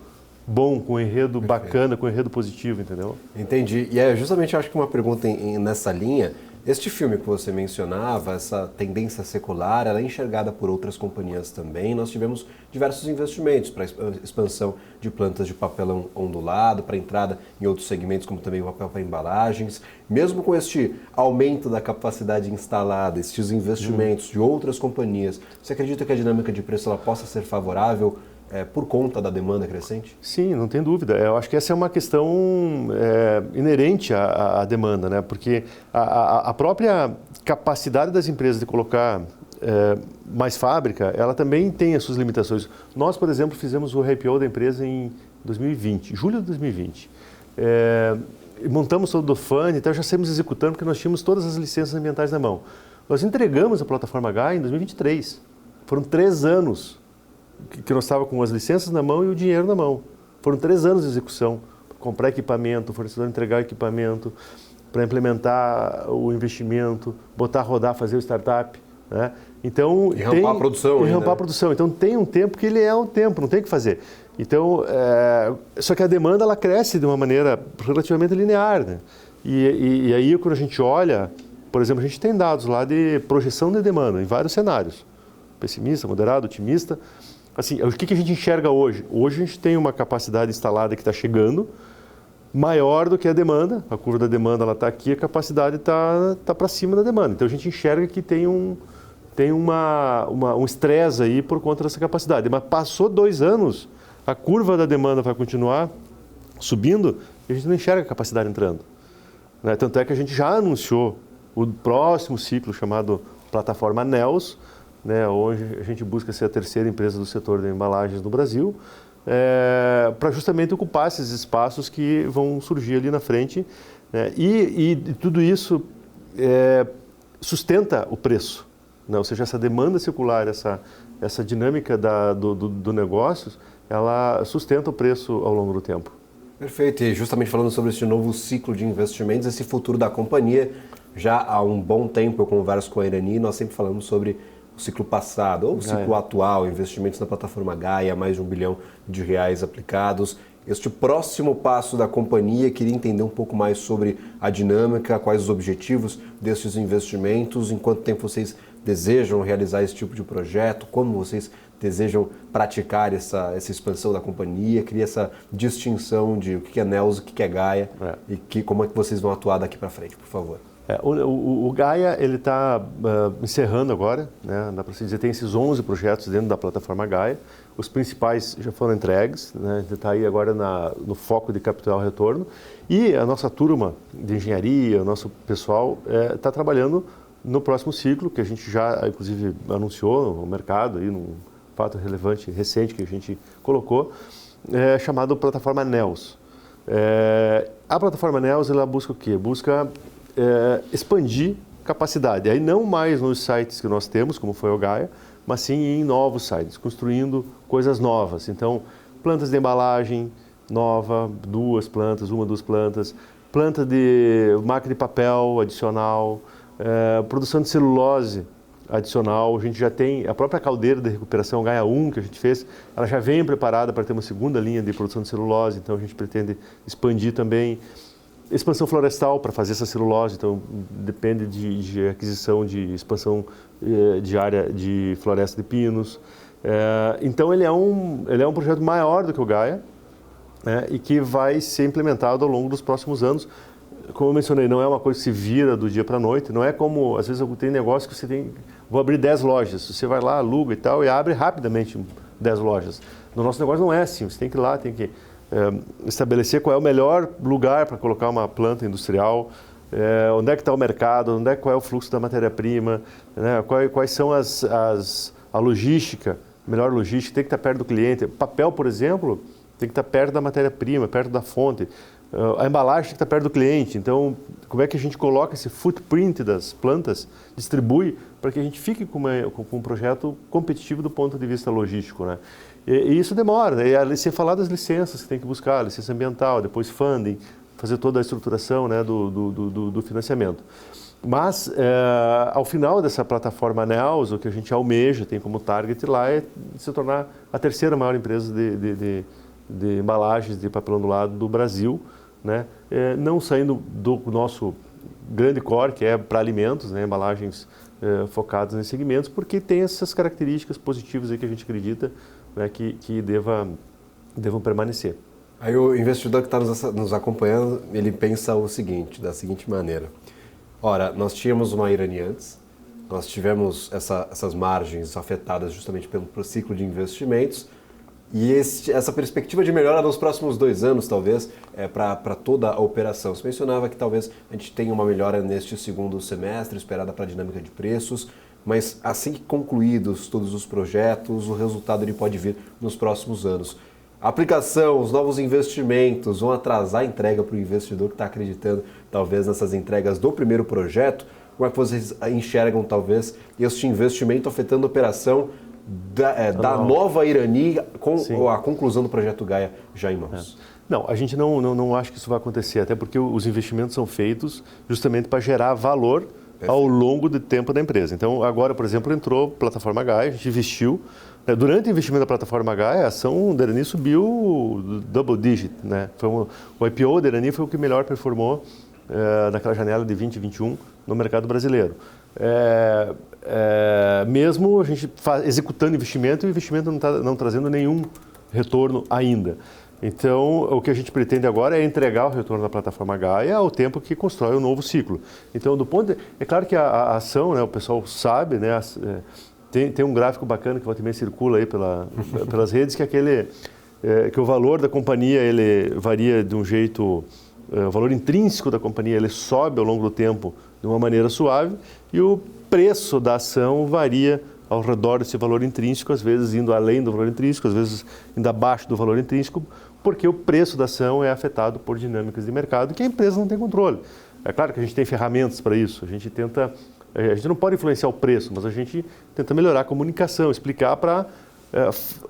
bom, com um enredo bacana, com um enredo positivo, entendeu? Entendi. E é justamente, eu acho que uma pergunta nessa linha, este filme que você mencionava, essa tendência secular, ela é enxergada por outras companhias também. Nós tivemos diversos investimentos para expansão de plantas de papelão ondulado, para entrada em outros segmentos, como também o papel para embalagens. Mesmo com este aumento da capacidade instalada, estes investimentos de outras companhias, você acredita que a dinâmica de preço ela possa ser favorável por conta da demanda crescente? Sim, não tem dúvida. Eu acho que essa é uma questão inerente à demanda, né? Porque a própria capacidade das empresas de colocar mais fábrica, ela também tem as suas limitações. Nós, por exemplo, fizemos o IPO da empresa em 2020, julho de 2020. Montamos todo o FAN, então já saímos executando porque nós tínhamos todas as licenças ambientais na mão. Nós entregamos a plataforma Gaia em 2023. Foram 3 anos que nós estávamos com as licenças na mão e o dinheiro na mão. Foram 3 anos de execução, para comprar equipamento, o fornecedor entregar equipamento, para implementar o investimento, botar a rodar, fazer o startup, né? Então, e rampar a produção. E rampar a produção. Então tem um tempo que ele é um tempo, não tem o que fazer. Então, só que a demanda ela cresce de uma maneira relativamente linear, né? E aí quando a gente olha, por exemplo, a gente tem dados lá de projeção de demanda em vários cenários. Pessimista, moderado, otimista. Assim, o que a gente enxerga hoje? Hoje a gente tem uma capacidade instalada que está chegando, maior do que a demanda. A curva da demanda está aqui, a capacidade está para cima da demanda. Então a gente enxerga que tem um estresse aí por conta dessa capacidade. Mas passou 2 anos, a curva da demanda vai continuar subindo e a gente não enxerga a capacidade entrando, né? Tanto é que a gente já anunciou o próximo ciclo chamado Plataforma NEOS, né, onde a gente busca ser a 3ª empresa do setor de embalagens no Brasil, para justamente ocupar esses espaços que vão surgir ali na frente, né, e tudo isso sustenta o preço, né, ou seja, essa demanda circular, essa dinâmica do negócio, ela sustenta o preço ao longo do tempo. Perfeito, e justamente falando sobre esse novo ciclo de investimentos, esse futuro da companhia, já há um bom tempo eu converso com a Irani, nós sempre falamos sobre o ciclo passado, ou o ciclo atual, investimentos na plataforma Gaia, mais de R$1 bilhão aplicados. Este próximo passo da companhia, queria entender um pouco mais sobre a dinâmica, quais os objetivos desses investimentos, em quanto tempo vocês desejam realizar esse tipo de projeto, como vocês desejam praticar essa expansão da companhia, queria essa distinção de o que é NEOS, o que é Gaia e como é que vocês vão atuar daqui para frente, por favor. O Gaia ele está encerrando agora, né? Dá para se dizer, tem esses 11 projetos dentro da plataforma Gaia. Os principais já foram entregues, né? A gente está aí agora no foco de capital retorno. E a nossa turma de engenharia, o nosso pessoal está trabalhando no próximo ciclo, que a gente já, inclusive, anunciou no mercado, aí, num fato relevante, recente, que a gente colocou, chamado Plataforma NEOS. A plataforma NEOS ela busca o quê? Busca expandir capacidade. Aí não mais nos sites que nós temos, como foi o Gaia, mas sim em novos sites, construindo coisas novas. Então, plantas de embalagem nova, 2 plantas, 1, 2 plantas, planta de máquina de papel adicional, produção de celulose adicional. A gente já tem a própria caldeira de recuperação Gaia 1 que a gente fez, ela já vem preparada para ter uma segunda linha de produção de celulose, então a gente pretende expandir também. Expansão florestal para fazer essa celulose, então depende de aquisição de expansão de área de floresta de pinos. Então ele é um projeto maior do que o Gaia, né, e que vai ser implementado ao longo dos próximos anos. Como eu mencionei, não é uma coisa que se vira do dia para a noite, não é como, às vezes tem negócio que você tem, vou abrir 10 lojas, você vai lá, aluga e tal, e abre rapidamente 10 lojas. No nosso negócio não é assim, você tem que ir lá, tem que estabelecer qual é o melhor lugar para colocar uma planta industrial, onde é que está o mercado, qual é o fluxo da matéria-prima, né, quais são a logística, melhor logística, tem que estar perto do cliente. Papel, por exemplo, tem que estar perto da matéria-prima, perto da fonte. A embalagem tem que estar perto do cliente. Então, como é que a gente coloca esse footprint das plantas, distribui, para que a gente fique com um projeto competitivo do ponto de vista logístico, né? E isso demora, né? E você falar das licenças que tem que buscar, licença ambiental, depois funding, fazer toda a estruturação, né, do financiamento. Mas, ao final dessa plataforma Neos, o que a gente almeja, tem como target lá, é se tornar a terceira maior empresa de embalagens de papel ondulado do Brasil, né? Não saindo do nosso grande core, que é para alimentos, né? Embalagens focadas em segmentos, porque tem essas características positivas aí que a gente acredita, né, que devam permanecer. Aí o investidor que está nos acompanhando, ele pensa o seguinte, da seguinte maneira. Ora, nós tínhamos uma Irani antes, nós tivemos essas margens afetadas justamente pelo ciclo de investimentos e essa perspectiva de melhora nos próximos 2 anos, talvez, para toda a operação. Você mencionava que talvez a gente tenha uma melhora neste segundo semestre, esperada para a dinâmica de preços, mas assim que concluídos todos os projetos, o resultado ele pode vir nos próximos anos. A aplicação, os novos investimentos vão atrasar a entrega para o investidor que está acreditando talvez nessas entregas do primeiro projeto? Como é que vocês enxergam talvez este investimento afetando a operação da nova Irani com a conclusão do projeto Gaia já em mãos? Não, a gente não acha que isso vai acontecer, até porque os investimentos são feitos justamente para gerar valor ao longo do tempo da empresa. Então, agora, por exemplo, entrou a plataforma Gaia, a gente investiu. Durante o investimento da plataforma Gaia, a ação da Irani subiu double digit, né? O IPO da Irani foi o que melhor performou naquela janela de 2021 no mercado brasileiro. Mesmo a gente executando investimento, o investimento não está não trazendo nenhum retorno ainda. Então, o que a gente pretende agora é entregar o retorno da plataforma Gaia ao tempo que constrói um novo ciclo. Então, é claro que a ação, né, o pessoal sabe, né, tem um gráfico bacana que volta e meia circula aí pelas redes, que é que o valor da companhia ele varia de um jeito, o valor intrínseco da companhia ele sobe ao longo do tempo de uma maneira suave e o preço da ação varia ao redor desse valor intrínseco, às vezes indo além do valor intrínseco, às vezes indo abaixo do valor intrínseco, porque o preço da ação é afetado por dinâmicas de mercado que a empresa não tem controle. É claro que a gente tem ferramentas para isso, a gente não pode influenciar o preço, mas a gente tenta melhorar a comunicação, explicar para...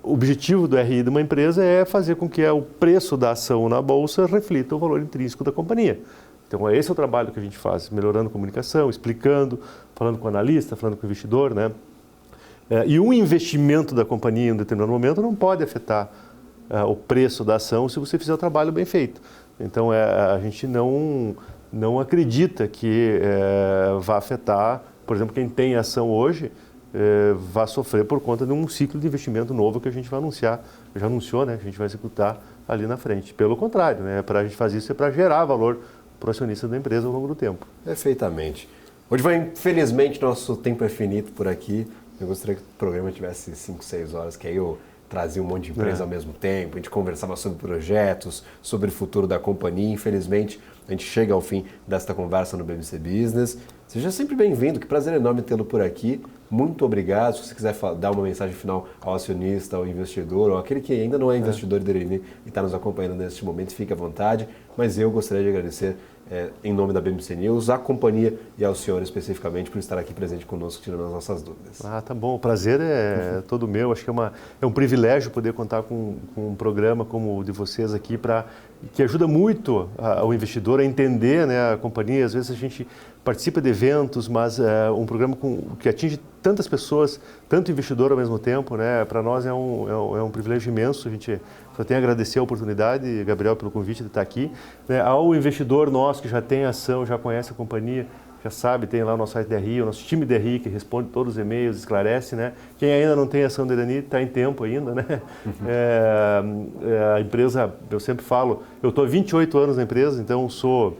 o objetivo do RI de uma empresa é fazer com que o preço da ação na bolsa reflita o valor intrínseco da companhia. Então, esse é o trabalho que a gente faz, melhorando a comunicação, explicando, falando com o analista, falando com o investidor, né? E um investimento da companhia em um determinado momento não pode afetar o preço da ação se você fizer o trabalho bem feito. Então, a gente não acredita que vai afetar, por exemplo, quem tem ação hoje, vai sofrer por conta de um ciclo de investimento novo que a gente vai anunciar, já anunciou, né? A gente vai executar ali na frente. Pelo contrário, né? Para a gente fazer isso é para gerar valor para o acionista da empresa ao longo do tempo. Perfeitamente. Hoje, infelizmente, nosso tempo é finito por aqui. Eu gostaria que o programa tivesse 5, 6 horas, que aí eu trazia um monte de empresa ao mesmo tempo, a gente conversava sobre projetos, sobre o futuro da companhia. Infelizmente, a gente chega ao fim desta conversa no BMC Business. Seja sempre bem-vindo, que prazer enorme tê-lo por aqui. Muito obrigado. Se você quiser dar uma mensagem final ao acionista, ao investidor, ou aquele que ainda não é investidor da Irani e está nos acompanhando neste momento, fique à vontade. Mas eu gostaria de agradecer, em nome da BMC News, à companhia e ao senhor especificamente por estar aqui presente conosco, tirando as nossas dúvidas. Tá bom. O prazer é todo meu. Acho que é um privilégio poder contar com um programa como o de vocês aqui, que ajuda muito o investidor a entender, né, a companhia. Às vezes a gente participa de eventos, mas um programa que atinge tantas pessoas, tanto investidor ao mesmo tempo, né, para nós é um privilégio imenso. A gente só tem a agradecer a oportunidade, Gabriel, pelo convite de estar aqui. Né, ao investidor nosso que já tem ação, já conhece a companhia, já sabe, tem lá o nosso site DRI, o nosso time DRI que responde todos os e-mails, esclarece, né? Quem ainda não tem ação da Irani está em tempo ainda, né? A empresa, eu sempre falo, eu estou há 28 anos na empresa, então sou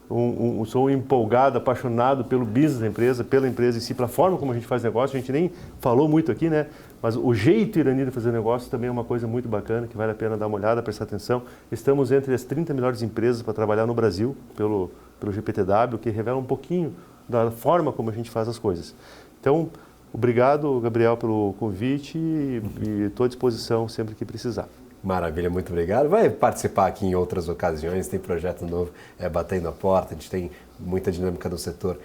um empolgado, apaixonado pelo business da empresa, pela empresa em si, pela forma como a gente faz negócio. A gente nem falou muito aqui, né? Mas o jeito Irani de fazer negócio também é uma coisa muito bacana, que vale a pena dar uma olhada, prestar atenção. Estamos entre as 30 melhores empresas para trabalhar no Brasil, pelo GPTW, que revela um pouquinho da forma como a gente faz as coisas. Então, obrigado, Gabriel, pelo convite e estou à disposição sempre que precisar. Maravilha, muito obrigado. Vai participar aqui em outras ocasiões, tem projeto novo batendo a porta, a gente tem muita dinâmica do setor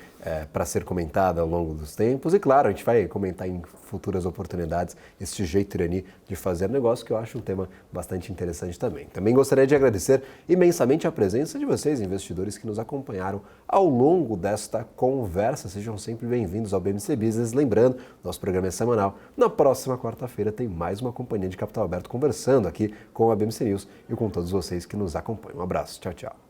para ser comentada ao longo dos tempos. E claro, a gente vai comentar em futuras oportunidades esse jeito irani de fazer negócio, que eu acho um tema bastante interessante também. Também gostaria de agradecer imensamente a presença de vocês, investidores que nos acompanharam ao longo desta conversa. Sejam sempre bem-vindos ao BMC Business. Lembrando, nosso programa é semanal. Na próxima quarta-feira tem mais uma companhia de capital aberto conversando aqui com a BMC News e com todos vocês que nos acompanham. Um abraço. Tchau, tchau.